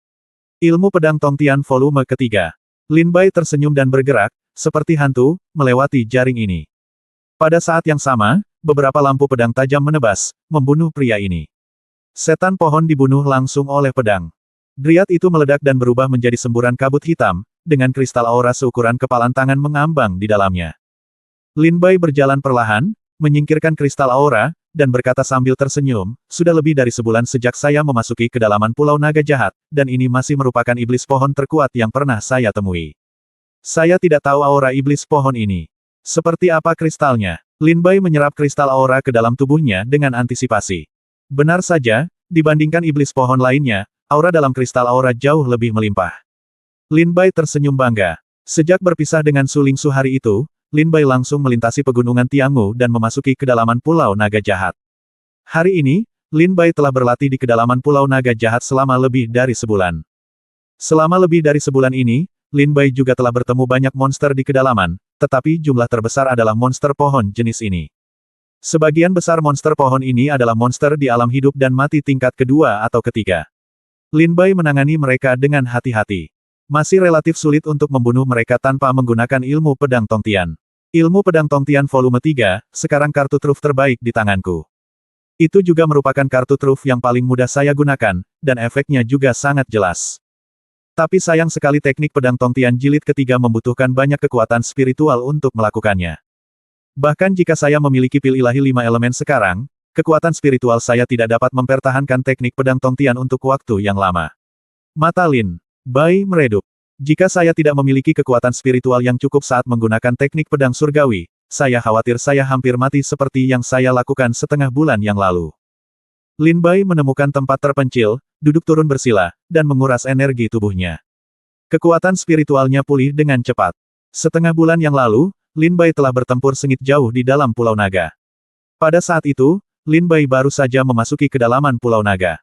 Ilmu Pedang Tongtian volume ketiga. Lin Bai tersenyum dan bergerak, seperti hantu, melewati jaring ini. Pada saat yang sama, beberapa lampu pedang tajam menebas, membunuh pria ini. Setan pohon dibunuh langsung oleh pedang. Driat itu meledak dan berubah menjadi semburan kabut hitam, dengan kristal aura seukuran kepalan tangan mengambang di dalamnya. Lin Bai berjalan perlahan, menyingkirkan kristal aura, dan berkata sambil tersenyum, sudah lebih dari sebulan sejak saya memasuki kedalaman Pulau Naga Jahat, dan ini masih merupakan iblis pohon terkuat yang pernah saya temui. Saya tidak tahu aura iblis pohon ini. Seperti apa kristalnya? Lin Bai menyerap kristal aura ke dalam tubuhnya dengan antisipasi. Benar saja, dibandingkan iblis pohon lainnya, aura dalam kristal aura jauh lebih melimpah. Lin Bai tersenyum bangga. Sejak berpisah dengan Su Lingsu hari itu, Lin Bai langsung melintasi pegunungan Tiangu dan memasuki kedalaman Pulau Naga Jahat. Hari ini, Lin Bai telah berlatih di kedalaman Pulau Naga Jahat selama lebih dari sebulan. Selama lebih dari sebulan ini, Lin Bai juga telah bertemu banyak monster di kedalaman, tetapi jumlah terbesar adalah monster pohon jenis ini. Sebagian besar monster pohon ini adalah monster di alam hidup dan mati tingkat kedua atau ketiga. Lin Bai menangani mereka dengan hati-hati. Masih relatif sulit untuk membunuh mereka tanpa menggunakan ilmu pedang Tongtian. Ilmu pedang Tongtian volume 3, sekarang kartu truf terbaik di tanganku. Itu juga merupakan kartu truf yang paling mudah saya gunakan, dan efeknya juga sangat jelas. Tapi sayang sekali teknik pedang Tongtian jilid ketiga membutuhkan banyak kekuatan spiritual untuk melakukannya. Bahkan jika saya memiliki pil ilahi 5 elemen sekarang, kekuatan spiritual saya tidak dapat mempertahankan teknik pedang Tongtian untuk waktu yang lama. Mata Lin Bai meredup. Jika saya tidak memiliki kekuatan spiritual yang cukup saat menggunakan teknik pedang surgawi, saya khawatir saya hampir mati seperti yang saya lakukan setengah bulan yang lalu. Lin Bai menemukan tempat terpencil, duduk turun bersila, dan menguras energi tubuhnya. Kekuatan spiritualnya pulih dengan cepat. Setengah bulan yang lalu, Lin Bai telah bertempur sengit jauh di dalam Pulau Naga. Pada saat itu, Lin Bai baru saja memasuki kedalaman Pulau Naga.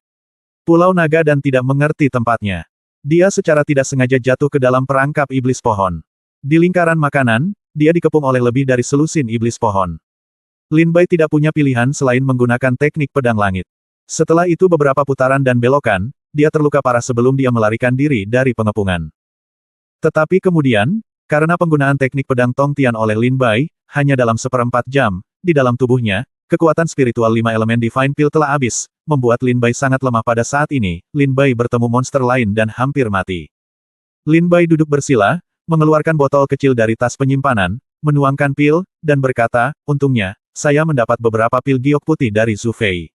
Pulau Naga dan tidak mengerti tempatnya. Dia secara tidak sengaja jatuh ke dalam perangkap iblis pohon. Di lingkaran makanan, dia dikepung oleh lebih dari selusin iblis pohon. Lin Bai tidak punya pilihan selain menggunakan teknik pedang langit. Setelah itu beberapa putaran dan belokan, dia terluka parah sebelum dia melarikan diri dari pengepungan. Tetapi kemudian, karena penggunaan teknik pedang Tong Tian oleh Lin Bai, hanya dalam seperempat jam, di dalam tubuhnya, kekuatan spiritual 5 elemen Divine Pill telah habis, membuat Lin Bai sangat lemah pada saat ini. Lin Bai bertemu monster lain dan hampir mati. Lin Bai duduk bersila, mengeluarkan botol kecil dari tas penyimpanan, menuangkan pil, dan berkata, untungnya, saya mendapat beberapa pil giok putih dari Zhu Fei.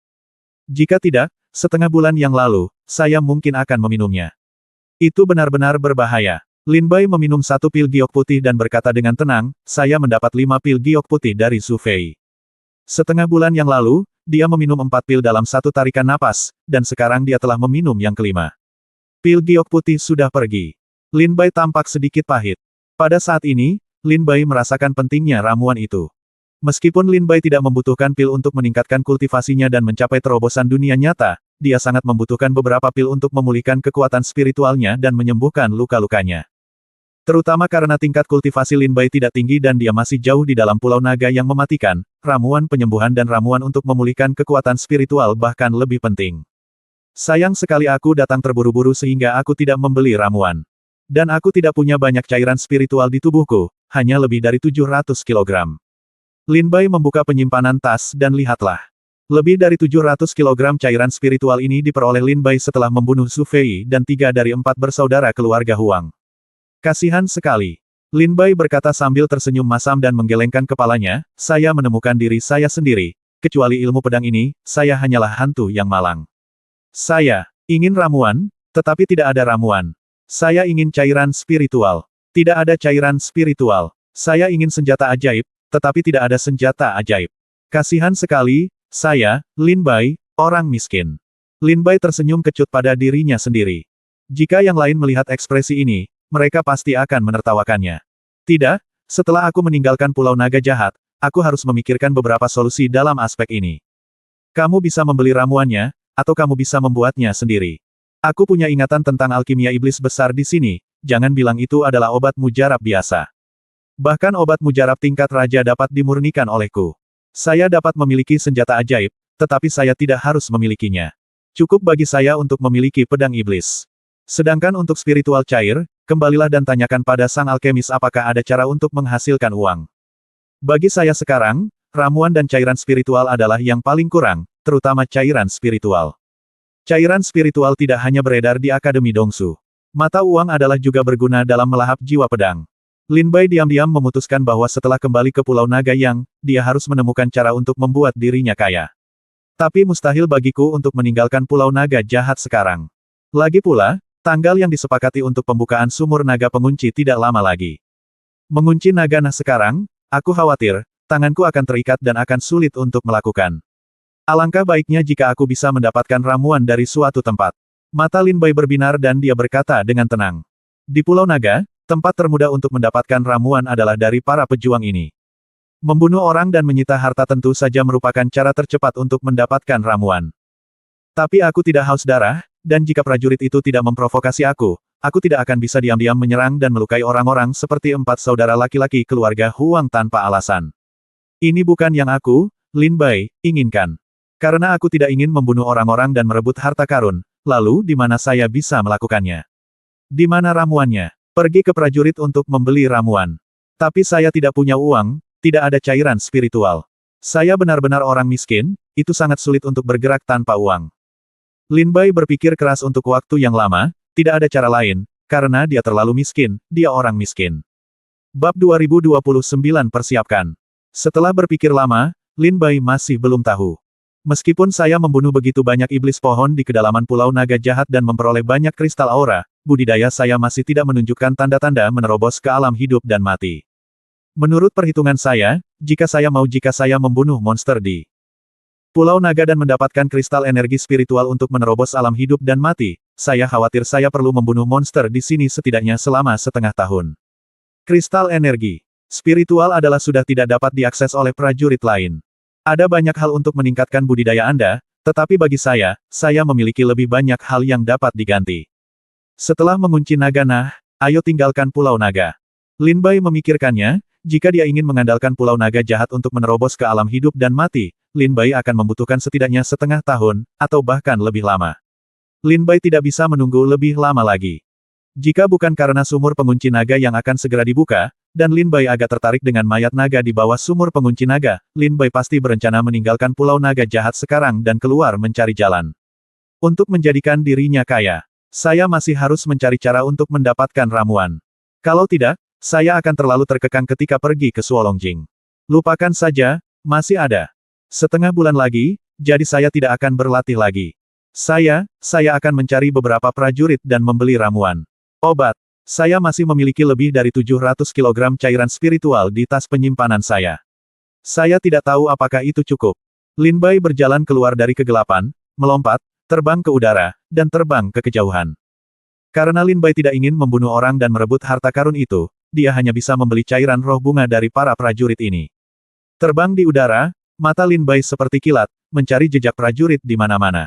Jika tidak, setengah bulan yang lalu, saya mungkin akan meminumnya. Itu benar-benar berbahaya. Lin Bai meminum 1 pil giok putih dan berkata dengan tenang, saya mendapat 5 pil giok putih dari Zhu Fei. Setengah bulan yang lalu, dia meminum 4 pil dalam 1 tarikan napas, dan sekarang dia telah meminum yang kelima. Pil giok putih sudah pergi. Lin Bai tampak sedikit pahit. Pada saat ini, Lin Bai merasakan pentingnya ramuan itu. Meskipun Lin Bai tidak membutuhkan pil untuk meningkatkan kultivasinya dan mencapai terobosan dunia nyata, dia sangat membutuhkan beberapa pil untuk memulihkan kekuatan spiritualnya dan menyembuhkan luka-lukanya. Terutama karena tingkat kultivasi Lin Bai tidak tinggi dan dia masih jauh di dalam pulau naga yang mematikan, ramuan penyembuhan dan ramuan untuk memulihkan kekuatan spiritual bahkan lebih penting. Sayang sekali aku datang terburu-buru sehingga aku tidak membeli ramuan. Dan aku tidak punya banyak cairan spiritual di tubuhku, hanya lebih dari 700 kilogram. Lin Bai membuka penyimpanan tas dan lihatlah. Lebih dari 700 kilogram cairan spiritual ini diperoleh Lin Bai setelah membunuh Zhu Fei dan 3 dari 4 bersaudara keluarga Huang. Kasihan sekali. Lin Bai berkata sambil tersenyum masam dan menggelengkan kepalanya, saya menemukan diri saya sendiri. Kecuali ilmu pedang ini, saya hanyalah hantu yang malang. Saya ingin ramuan, tetapi tidak ada ramuan. Saya ingin cairan spiritual. Tidak ada cairan spiritual. Saya ingin senjata ajaib, tetapi tidak ada senjata ajaib. Kasihan sekali, saya, Lin Bai, orang miskin. Lin Bai tersenyum kecut pada dirinya sendiri. Jika yang lain melihat ekspresi ini, mereka pasti akan menertawakannya. Tidak, setelah aku meninggalkan Pulau Naga Jahat, aku harus memikirkan beberapa solusi dalam aspek ini. Kamu bisa membeli ramuannya, atau kamu bisa membuatnya sendiri. Aku punya ingatan tentang alkimia iblis besar di sini, jangan bilang itu adalah obat mujarab biasa. Bahkan obat mujarab tingkat raja dapat dimurnikan olehku. Saya dapat memiliki senjata ajaib, tetapi saya tidak harus memilikinya. Cukup bagi saya untuk memiliki pedang iblis. Sedangkan untuk spiritual cair, kembalilah dan tanyakan pada sang alkemis apakah ada cara untuk menghasilkan uang. Bagi saya sekarang, ramuan dan cairan spiritual adalah yang paling kurang, terutama cairan spiritual. Cairan spiritual tidak hanya beredar di Akademi Dongsu. Mata uang adalah juga berguna dalam melahap jiwa pedang. Lin Bai diam-diam memutuskan bahwa setelah kembali ke Pulau Naga Yang, dia harus menemukan cara untuk membuat dirinya kaya. Tapi mustahil bagiku untuk meninggalkan Pulau Naga Jahat sekarang. Lagi pula, tanggal yang disepakati untuk pembukaan sumur naga pengunci tidak lama lagi. Mengunci naga nah sekarang, aku khawatir, tanganku akan terikat dan akan sulit untuk melakukan. Alangkah baiknya jika aku bisa mendapatkan ramuan dari suatu tempat. Mata Lin Bai berbinar dan dia berkata dengan tenang. Di Pulau Naga, tempat termudah untuk mendapatkan ramuan adalah dari para pejuang ini. Membunuh orang dan menyita harta tentu saja merupakan cara tercepat untuk mendapatkan ramuan. Tapi aku tidak haus darah, dan jika prajurit itu tidak memprovokasi aku tidak akan bisa diam-diam menyerang dan melukai orang-orang seperti 4 saudara laki-laki keluarga Huang tanpa alasan. Ini bukan yang aku, Lin Bai, inginkan. Karena aku tidak ingin membunuh orang-orang dan merebut harta karun, lalu di mana saya bisa melakukannya? Di mana ramuannya? Pergi ke prajurit untuk membeli ramuan. Tapi saya tidak punya uang, tidak ada cairan spiritual. Saya benar-benar orang miskin, itu sangat sulit untuk bergerak tanpa uang. Lin Bai berpikir keras untuk waktu yang lama, tidak ada cara lain, karena dia terlalu miskin, dia orang miskin. Bab 2029 persiapkan. Setelah berpikir lama, Lin Bai masih belum tahu. Meskipun saya membunuh begitu banyak iblis pohon di kedalaman Pulau Naga Jahat dan memperoleh banyak kristal aura, budidaya saya masih tidak menunjukkan tanda-tanda menerobos ke alam hidup dan mati. Menurut perhitungan saya, jika saya membunuh monster di Pulau Naga dan mendapatkan kristal energi spiritual untuk menerobos alam hidup dan mati, saya khawatir saya perlu membunuh monster di sini setidaknya selama setengah tahun. Kristal energi spiritual adalah sudah tidak dapat diakses oleh prajurit lain. Ada banyak hal untuk meningkatkan budidaya Anda, tetapi bagi saya memiliki lebih banyak hal yang dapat diganti. Setelah mengunci naga nah, ayo tinggalkan Pulau Naga. Lin Bai memikirkannya, jika dia ingin mengandalkan Pulau Naga Jahat untuk menerobos ke alam hidup dan mati, Lin Bai akan membutuhkan setidaknya setengah tahun, atau bahkan lebih lama. Lin Bai tidak bisa menunggu lebih lama lagi. Jika bukan karena sumur pengunci naga yang akan segera dibuka, dan Lin Bai agak tertarik dengan mayat naga di bawah sumur pengunci naga, Lin Bai pasti berencana meninggalkan Pulau Naga Jahat sekarang dan keluar mencari jalan. Untuk menjadikan dirinya kaya, saya masih harus mencari cara untuk mendapatkan ramuan. Kalau tidak, saya akan terlalu terkekang ketika pergi ke Suolongjing. Lupakan saja, masih ada setengah bulan lagi, jadi saya tidak akan berlatih lagi. Saya akan mencari beberapa prajurit dan membeli ramuan. Obat. Saya masih memiliki lebih dari 700 kg cairan spiritual di tas penyimpanan saya. Saya tidak tahu apakah itu cukup. Lin Bai berjalan keluar dari kegelapan, melompat, terbang ke udara, dan terbang ke kejauhan. Karena Lin Bai tidak ingin membunuh orang dan merebut harta karun itu, dia hanya bisa membeli cairan roh bunga dari para prajurit ini. Terbang di udara, mata Lin Bai seperti kilat, mencari jejak prajurit di mana-mana.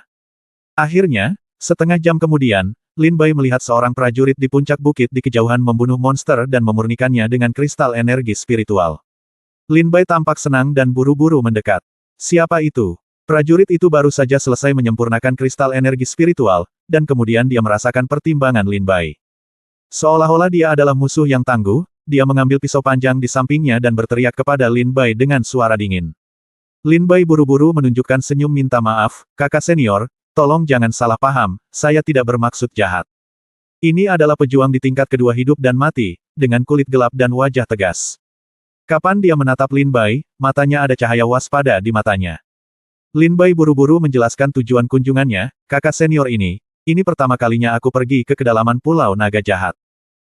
Akhirnya, setengah jam kemudian, Lin Bai melihat seorang prajurit di puncak bukit di kejauhan membunuh monster dan memurnikannya dengan kristal energi spiritual. Lin Bai tampak senang dan buru-buru mendekat. Siapa itu? Prajurit itu baru saja selesai menyempurnakan kristal energi spiritual, dan kemudian dia merasakan pertimbangan Lin Bai. Seolah-olah dia adalah musuh yang tangguh, dia mengambil pisau panjang di sampingnya dan berteriak kepada Lin Bai dengan suara dingin. Lin Bai buru-buru menunjukkan senyum minta maaf, kakak senior, tolong jangan salah paham, saya tidak bermaksud jahat. Ini adalah pejuang di tingkat kedua hidup dan mati, dengan kulit gelap dan wajah tegas. Kapan dia menatap Lin Bai, matanya ada cahaya waspada di matanya. Lin Bai buru-buru menjelaskan tujuan kunjungannya, kakak senior ini pertama kalinya aku pergi ke kedalaman Pulau Naga Jahat.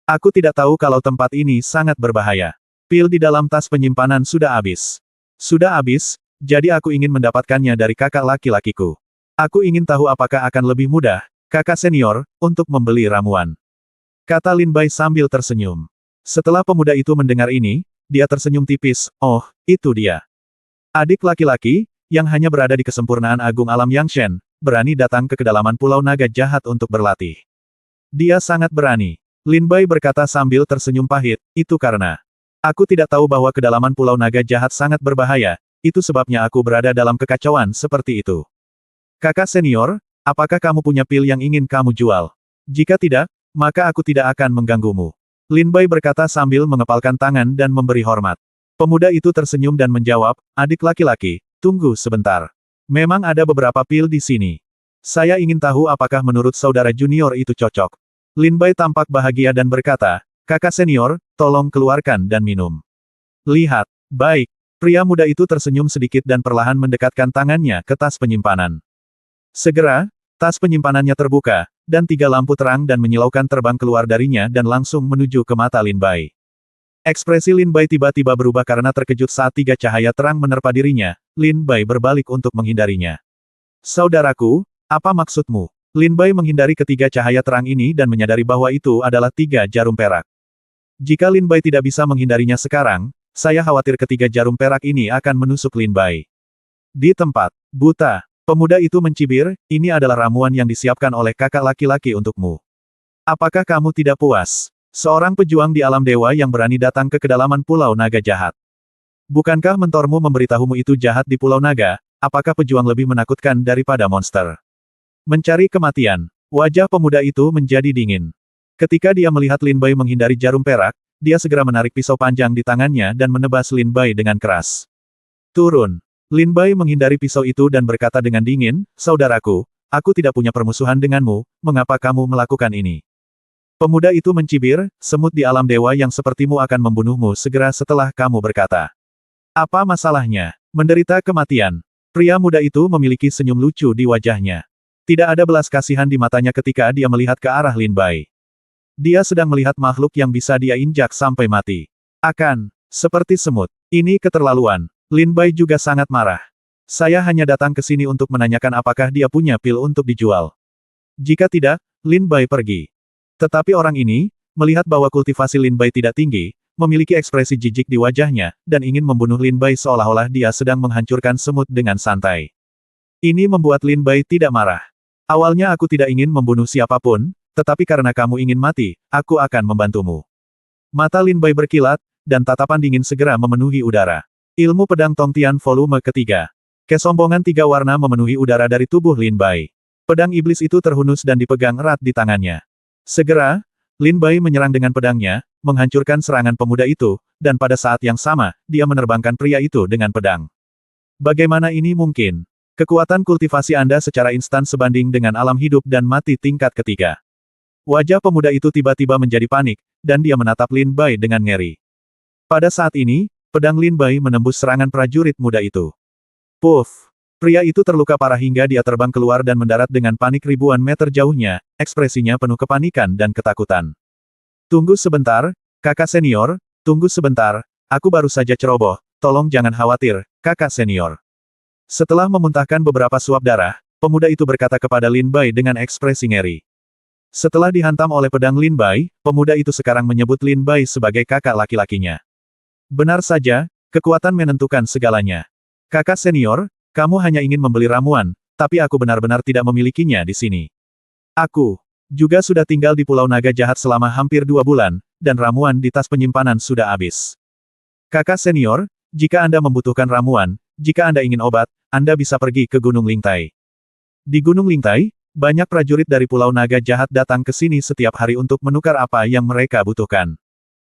Aku tidak tahu kalau tempat ini sangat berbahaya. Pil di dalam tas penyimpanan sudah habis. Sudah habis, jadi aku ingin mendapatkannya dari kakak laki-lakiku. Aku ingin tahu apakah akan lebih mudah, kakak senior, untuk membeli ramuan. Kata Lin Bai sambil tersenyum. Setelah pemuda itu mendengar ini, dia tersenyum tipis, oh, itu dia. Adik laki-laki, yang hanya berada di kesempurnaan agung alam Yangshen, berani datang ke kedalaman Pulau Naga Jahat untuk berlatih. Dia sangat berani. Lin Bai berkata sambil tersenyum pahit, itu karena aku tidak tahu bahwa kedalaman Pulau Naga Jahat sangat berbahaya, itu sebabnya aku berada dalam kekacauan seperti itu. Kakak senior, apakah kamu punya pil yang ingin kamu jual? Jika tidak, maka aku tidak akan mengganggumu. Lin Bai berkata sambil mengepalkan tangan dan memberi hormat. Pemuda itu tersenyum dan menjawab, adik laki-laki, tunggu sebentar. Memang ada beberapa pil di sini. Saya ingin tahu apakah menurut saudara junior itu cocok. Lin Bai tampak bahagia dan berkata, kakak senior, tolong keluarkan dan minum. Lihat, baik. Pria muda itu tersenyum sedikit dan perlahan mendekatkan tangannya ke tas penyimpanan. Segera, tas penyimpanannya terbuka, dan 3 lampu terang dan menyilaukan terbang keluar darinya dan langsung menuju ke mata Lin Bai. Ekspresi Lin Bai tiba-tiba berubah karena terkejut saat 3 cahaya terang menerpa dirinya. Lin Bai berbalik untuk menghindarinya. Saudaraku, apa maksudmu? Lin Bai menghindari ketiga cahaya terang ini dan menyadari bahwa itu adalah 3 jarum perak. Jika Lin Bai tidak bisa menghindarinya sekarang, saya khawatir ketiga jarum perak ini akan menusuk Lin Bai. Di tempat buta, pemuda itu mencibir, ini adalah ramuan yang disiapkan oleh kakak laki-laki untukmu. Apakah kamu tidak puas? Seorang pejuang di alam dewa yang berani datang ke kedalaman Pulau Naga Jahat. Bukankah mentormu memberitahumu itu jahat di Pulau Naga? Apakah pejuang lebih menakutkan daripada monster? Mencari kematian. Wajah pemuda itu menjadi dingin. Ketika dia melihat Lin Bai menghindari jarum perak, dia segera menarik pisau panjang di tangannya dan menebas Lin Bai dengan keras. Turun. Lin Bai menghindari pisau itu dan berkata dengan dingin, saudaraku, aku tidak punya permusuhan denganmu, mengapa kamu melakukan ini? Pemuda itu mencibir, semut di alam dewa yang sepertimu akan membunuhmu segera setelah kamu berkata. Apa masalahnya? Menderita kematian. Pria muda itu memiliki senyum lucu di wajahnya. Tidak ada belas kasihan di matanya ketika dia melihat ke arah Lin Bai. Dia sedang melihat makhluk yang bisa dia injak sampai mati. Seperti semut. Ini keterlaluan. Lin Bai juga sangat marah. Saya hanya datang ke sini untuk menanyakan apakah dia punya pil untuk dijual. Jika tidak, Lin Bai pergi. Tetapi orang ini, melihat bahwa kultivasi Lin Bai tidak tinggi, memiliki ekspresi jijik di wajahnya, dan ingin membunuh Lin Bai seolah-olah dia sedang menghancurkan semut dengan santai. Ini membuat Lin Bai tidak marah. Awalnya aku tidak ingin membunuh siapapun, tetapi karena kamu ingin mati, aku akan membantumu. Mata Lin Bai berkilat, dan tatapan dingin segera memenuhi udara. Ilmu pedang Tongtian volume ketiga. Kesombongan tiga warna memenuhi udara dari tubuh Lin Bai. Pedang iblis itu terhunus dan dipegang erat di tangannya. Segera, Lin Bai menyerang dengan pedangnya, menghancurkan serangan pemuda itu, dan pada saat yang sama, dia menerbangkan pria itu dengan pedang. Bagaimana ini mungkin? Kekuatan kultivasi Anda secara instan sebanding dengan alam hidup dan mati tingkat ketiga. Wajah pemuda itu tiba-tiba menjadi panik, dan dia menatap Lin Bai dengan ngeri. Pada saat ini, pedang Lin Bai menembus serangan prajurit muda itu. Puff! Pria itu terluka parah hingga dia terbang keluar dan mendarat dengan panik ribuan meter jauhnya, ekspresinya penuh kepanikan dan ketakutan. Tunggu sebentar, kakak senior, tunggu sebentar, aku baru saja ceroboh, tolong jangan khawatir, kakak senior. Setelah memuntahkan beberapa suap darah, pemuda itu berkata kepada Lin Bai dengan ekspresi ngeri. Setelah dihantam oleh pedang Lin Bai, pemuda itu sekarang menyebut Lin Bai sebagai kakak laki-lakinya. Benar saja, kekuatan menentukan segalanya. Kakak senior, kamu hanya ingin membeli ramuan, tapi aku benar-benar tidak memilikinya di sini. Aku juga sudah tinggal di Pulau Naga Jahat selama hampir 2 bulan, dan ramuan di tas penyimpanan sudah habis. Kakak senior, jika Anda membutuhkan ramuan, jika Anda ingin obat, Anda bisa pergi ke Gunung Lingtai. Di Gunung Lingtai, banyak prajurit dari Pulau Naga Jahat datang ke sini setiap hari untuk menukar apa yang mereka butuhkan.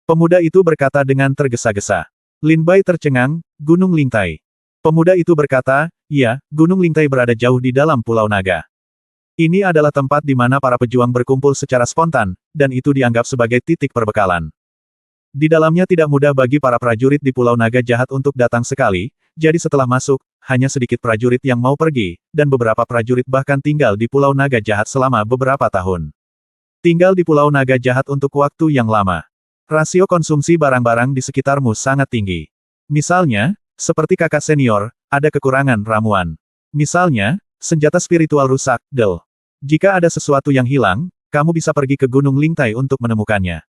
Pemuda itu berkata dengan tergesa-gesa. Lin Bai tercengang, Gunung Lingtai. Pemuda itu berkata, ya, Gunung Lingtai berada jauh di dalam Pulau Naga. Ini adalah tempat di mana para pejuang berkumpul secara spontan, dan itu dianggap sebagai titik perbekalan. Di dalamnya tidak mudah bagi para prajurit di Pulau Naga Jahat untuk datang sekali, jadi setelah masuk, hanya sedikit prajurit yang mau pergi, dan beberapa prajurit bahkan tinggal di Pulau Naga Jahat selama beberapa tahun. Tinggal di Pulau Naga Jahat untuk waktu yang lama. Rasio konsumsi barang-barang di sekitarmu sangat tinggi. Misalnya, seperti kakak senior, ada kekurangan ramuan. Misalnya, senjata spiritual rusak, Del. Jika ada sesuatu yang hilang, kamu bisa pergi ke Gunung Lingtai untuk menemukannya.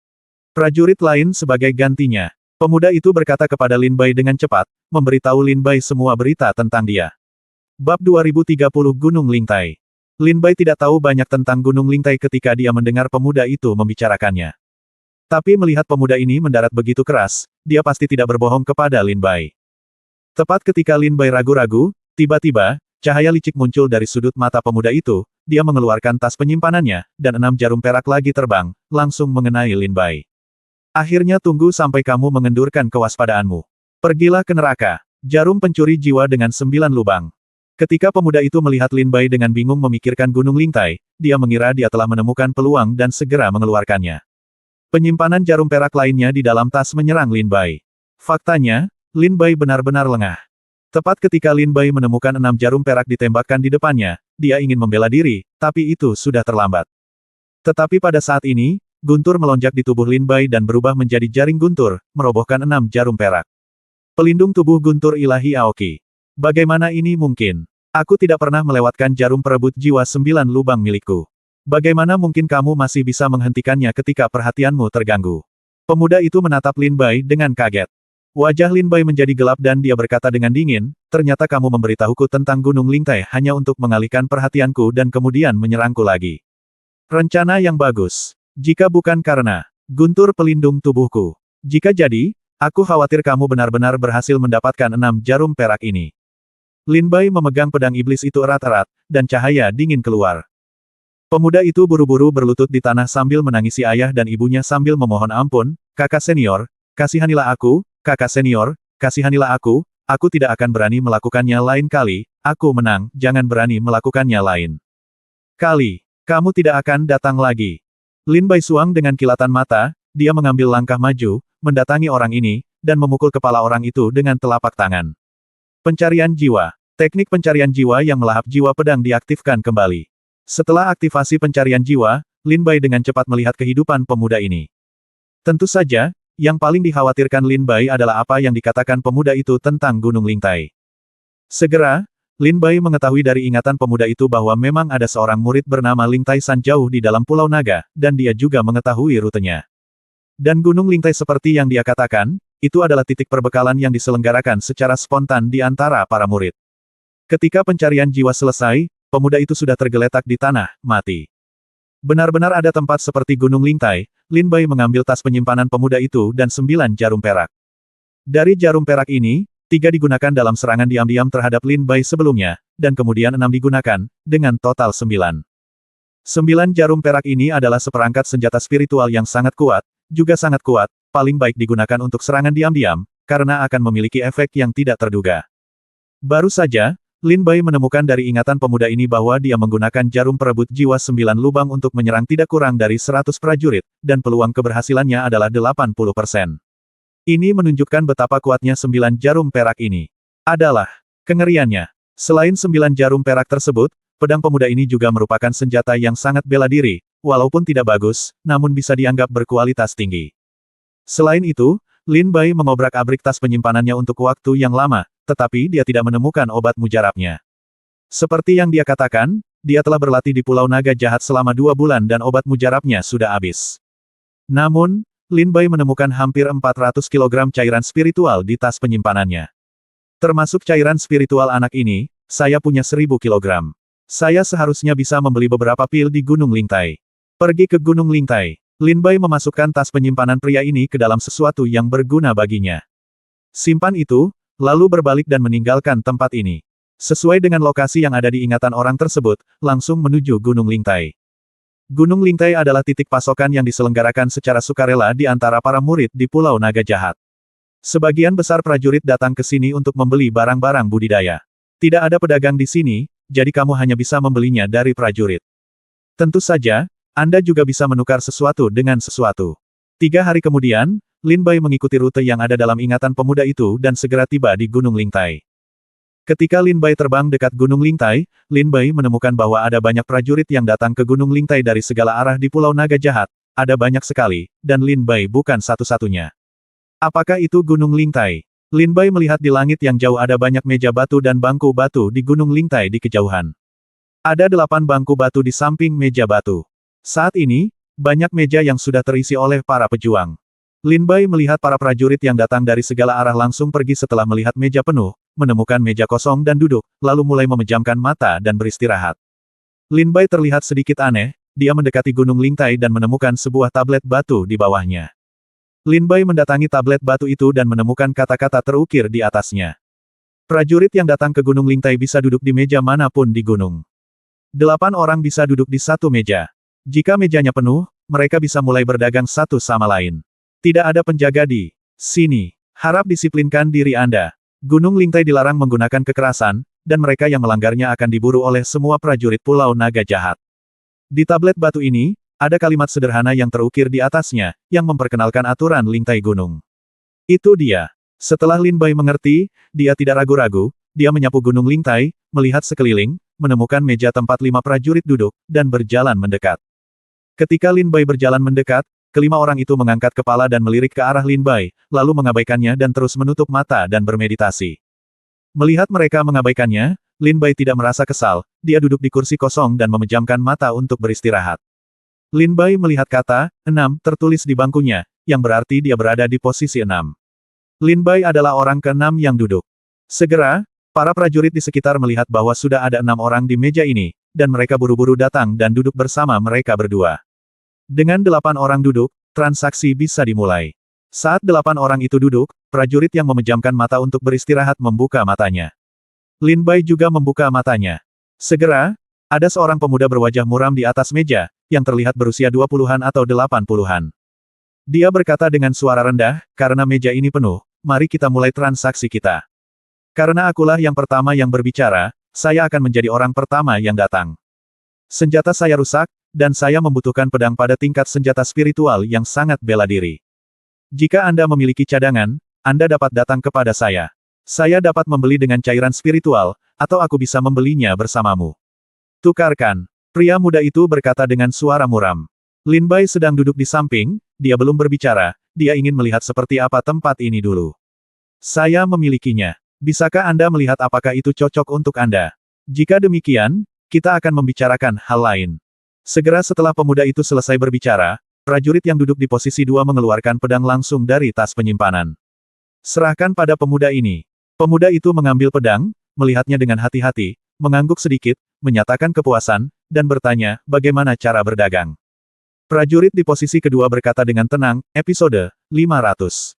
Prajurit lain sebagai gantinya. Pemuda itu berkata kepada Lin Bai dengan cepat, memberitahu Lin Bai semua berita tentang dia. Bab 2030 Gunung Lingtai. Lin Bai tidak tahu banyak tentang Gunung Lingtai ketika dia mendengar pemuda itu membicarakannya. Tapi melihat pemuda ini mendarat begitu keras, dia pasti tidak berbohong kepada Lin Bai. Tepat ketika Lin Bai ragu-ragu, tiba-tiba, cahaya licik muncul dari sudut mata pemuda itu, dia mengeluarkan tas penyimpanannya, dan 6 jarum perak lagi terbang, langsung mengenai Lin Bai. Akhirnya tunggu sampai kamu mengendurkan kewaspadaanmu. Pergilah ke neraka. Jarum pencuri jiwa dengan 9 lubang. Ketika pemuda itu melihat Lin Bai dengan bingung memikirkan Gunung Lingtai, dia mengira dia telah menemukan peluang dan segera mengeluarkannya. Penyimpanan jarum perak lainnya di dalam tas menyerang Lin Bai. Faktanya, Lin Bai benar-benar lengah. Tepat ketika Lin Bai menemukan 6 jarum perak ditembakkan di depannya, dia ingin membela diri, tapi itu sudah terlambat. Tetapi pada saat ini, guntur melonjak di tubuh Lin Bai dan berubah menjadi jaring guntur, merobohkan 6 jarum perak. Pelindung tubuh guntur ilahi Aoki. Bagaimana ini mungkin? Aku tidak pernah melewatkan jarum perebut jiwa 9 lubang milikku. Bagaimana mungkin kamu masih bisa menghentikannya ketika perhatianmu terganggu? Pemuda itu menatap Lin Bai dengan kaget. Wajah Lin Bai menjadi gelap dan dia berkata dengan dingin, ternyata kamu memberitahuku tentang Gunung Lingtai hanya untuk mengalihkan perhatianku dan kemudian menyerangku lagi. Rencana yang bagus. Jika bukan karena guntur pelindung tubuhku. Jika jadi, aku khawatir kamu benar-benar berhasil mendapatkan 6 jarum perak ini. Lin Bai memegang pedang iblis itu erat-erat, dan cahaya dingin keluar. Pemuda itu buru-buru berlutut di tanah sambil menangisi ayah dan ibunya sambil memohon ampun, kakak senior, kasihanilah aku, kakak senior, kasihanilah aku tidak akan berani melakukannya lain kali, aku menang, jangan berani melakukannya lain kali. Kamu tidak akan datang lagi. Lin Bai suang dengan kilatan mata, dia mengambil langkah maju, mendatangi orang ini, dan memukul kepala orang itu dengan telapak tangan. Pencarian jiwa. Teknik pencarian jiwa yang melahap jiwa pedang diaktifkan kembali. Setelah aktivasi pencarian jiwa, Lin Bai dengan cepat melihat kehidupan pemuda ini. Tentu saja, yang paling dikhawatirkan Lin Bai adalah apa yang dikatakan pemuda itu tentang Gunung Lingtai. Segera, Lin Bai mengetahui dari ingatan pemuda itu bahwa memang ada seorang murid bernama Lingtai San jauh di dalam Pulau Naga, dan dia juga mengetahui rutenya. Dan Gunung Lingtai seperti yang dia katakan, itu adalah titik perbekalan yang diselenggarakan secara spontan di antara para murid. Ketika pencarian jiwa selesai, pemuda itu sudah tergeletak di tanah, mati. Benar-benar ada tempat seperti Gunung Lingtai, Lin Bai mengambil tas penyimpanan pemuda itu dan 9 jarum perak. Dari jarum perak ini, 3 digunakan dalam serangan diam-diam terhadap Lin Bai sebelumnya, dan kemudian 6 digunakan, dengan total 9. 9 jarum perak ini adalah seperangkat senjata spiritual yang sangat kuat, juga sangat kuat, paling baik digunakan untuk serangan diam-diam, karena akan memiliki efek yang tidak terduga. Baru saja, Lin Bai menemukan dari ingatan pemuda ini bahwa dia menggunakan jarum perebut jiwa 9 lubang untuk menyerang tidak kurang dari 100 prajurit, dan peluang keberhasilannya adalah 80%. Ini menunjukkan betapa kuatnya 9 jarum perak ini. Adalah kengeriannya. Selain 9 jarum perak tersebut, pedang pemuda ini juga merupakan senjata yang sangat bela diri, walaupun tidak bagus, namun bisa dianggap berkualitas tinggi. Selain itu, Lin Bai mengobrak-abrik tas penyimpanannya untuk waktu yang lama, tetapi dia tidak menemukan obat mujarabnya. Seperti yang dia katakan, dia telah berlatih di Pulau Naga Jahat selama 2 bulan dan obat mujarabnya sudah habis. Namun, Lin Bai menemukan hampir 400 kg cairan spiritual di tas penyimpanannya. Termasuk cairan spiritual anak ini, saya punya 1000 kg. Saya seharusnya bisa membeli beberapa pil di Gunung Lingtai. Pergi ke Gunung Lingtai. Lin Bai memasukkan tas penyimpanan pria ini ke dalam sesuatu yang berguna baginya. Simpan itu, lalu berbalik dan meninggalkan tempat ini. Sesuai dengan lokasi yang ada di ingatan orang tersebut, langsung menuju Gunung Lingtai. Gunung Lingtai adalah titik pasokan yang diselenggarakan secara sukarela di antara para murid di Pulau Naga Jahat. Sebagian besar prajurit datang ke sini untuk membeli barang-barang budidaya. Tidak ada pedagang di sini, jadi kamu hanya bisa membelinya dari prajurit. Tentu saja, Anda juga bisa menukar sesuatu dengan sesuatu. 3 hari kemudian, Lin Bai mengikuti rute yang ada dalam ingatan pemuda itu dan segera tiba di Gunung Lingtai. Ketika Lin Bai terbang dekat Gunung Lingtai, Lin Bai menemukan bahwa ada banyak prajurit yang datang ke Gunung Lingtai dari segala arah di Pulau Naga Jahat. Ada banyak sekali, dan Lin Bai bukan satu-satunya. Apakah itu Gunung Lingtai? Lin Bai melihat di langit yang jauh ada banyak meja batu dan bangku batu di Gunung Lingtai di kejauhan. Ada 8 bangku batu di samping meja batu. Saat ini, banyak meja yang sudah terisi oleh para pejuang. Lin Bai melihat para prajurit yang datang dari segala arah langsung pergi setelah melihat meja penuh, menemukan meja kosong dan duduk, lalu mulai memejamkan mata dan beristirahat. Lin Bai terlihat sedikit aneh, dia mendekati Gunung Lingtai dan menemukan sebuah tablet batu di bawahnya. Lin Bai mendatangi tablet batu itu dan menemukan kata-kata terukir di atasnya. Prajurit yang datang ke Gunung Lingtai bisa duduk di meja manapun di gunung. 8 orang bisa duduk di satu meja. Jika mejanya penuh, mereka bisa mulai berdagang satu sama lain. Tidak ada penjaga di sini. Harap disiplinkan diri Anda. Gunung Lingtai dilarang menggunakan kekerasan, dan mereka yang melanggarnya akan diburu oleh semua prajurit Pulau Naga Jahat. Di tablet batu ini, ada kalimat sederhana yang terukir di atasnya, yang memperkenalkan aturan Lingtai Gunung. Itu dia. Setelah Lin Bai mengerti, dia tidak ragu-ragu, dia menyapu Gunung Lingtai, melihat sekeliling, menemukan meja tempat 5 prajurit duduk, dan berjalan mendekat. Ketika Lin Bai berjalan mendekat, kelima orang itu mengangkat kepala dan melirik ke arah Lin Bai, lalu mengabaikannya dan terus menutup mata dan bermeditasi. Melihat mereka mengabaikannya, Lin Bai tidak merasa kesal, dia duduk di kursi kosong dan memejamkan mata untuk beristirahat. Lin Bai melihat kata 6 tertulis di bangkunya, yang berarti dia berada di posisi 6. Lin Bai adalah orang ke-6 yang duduk. Segera, para prajurit di sekitar melihat bahwa sudah ada 6 orang di meja ini, dan mereka buru-buru datang dan duduk bersama mereka berdua. Dengan 8 orang duduk, transaksi bisa dimulai. Saat 8 orang itu duduk, prajurit yang memejamkan mata untuk beristirahat membuka matanya. Lin Bai juga membuka matanya. Segera, ada seorang pemuda berwajah muram di atas meja, yang terlihat berusia 20-an atau 80-an. Dia berkata dengan suara rendah, karena meja ini penuh, mari kita mulai transaksi kita. Karena akulah yang pertama yang berbicara, saya akan menjadi orang pertama yang datang. Senjata saya rusak, dan saya membutuhkan pedang pada tingkat senjata spiritual yang sangat bela diri. Jika Anda memiliki cadangan, Anda dapat datang kepada saya. Saya dapat membeli dengan cairan spiritual, atau aku bisa membelinya bersamamu. Tukarkan. Pria muda itu berkata dengan suara muram. Lin Bai sedang duduk di samping, dia belum berbicara, dia ingin melihat seperti apa tempat ini dulu. Saya memilikinya. Bisakah Anda melihat apakah itu cocok untuk Anda? Jika demikian, kita akan membicarakan hal lain. Segera setelah pemuda itu selesai berbicara, prajurit yang duduk di posisi 2 mengeluarkan pedang langsung dari tas penyimpanan. Serahkan pada pemuda ini. Pemuda itu mengambil pedang, melihatnya dengan hati-hati, mengangguk sedikit, menyatakan kepuasan, dan bertanya, bagaimana cara berdagang. Prajurit di posisi kedua berkata dengan tenang, episode 500.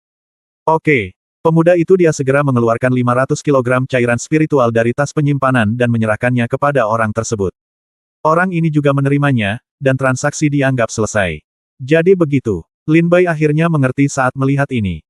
Oke. Pemuda itu dia segera mengeluarkan 500 kg cairan spiritual dari tas penyimpanan dan menyerahkannya kepada orang tersebut. Orang ini juga menerimanya, dan transaksi dianggap selesai. Jadi begitu. Lin Bai akhirnya mengerti saat melihat ini.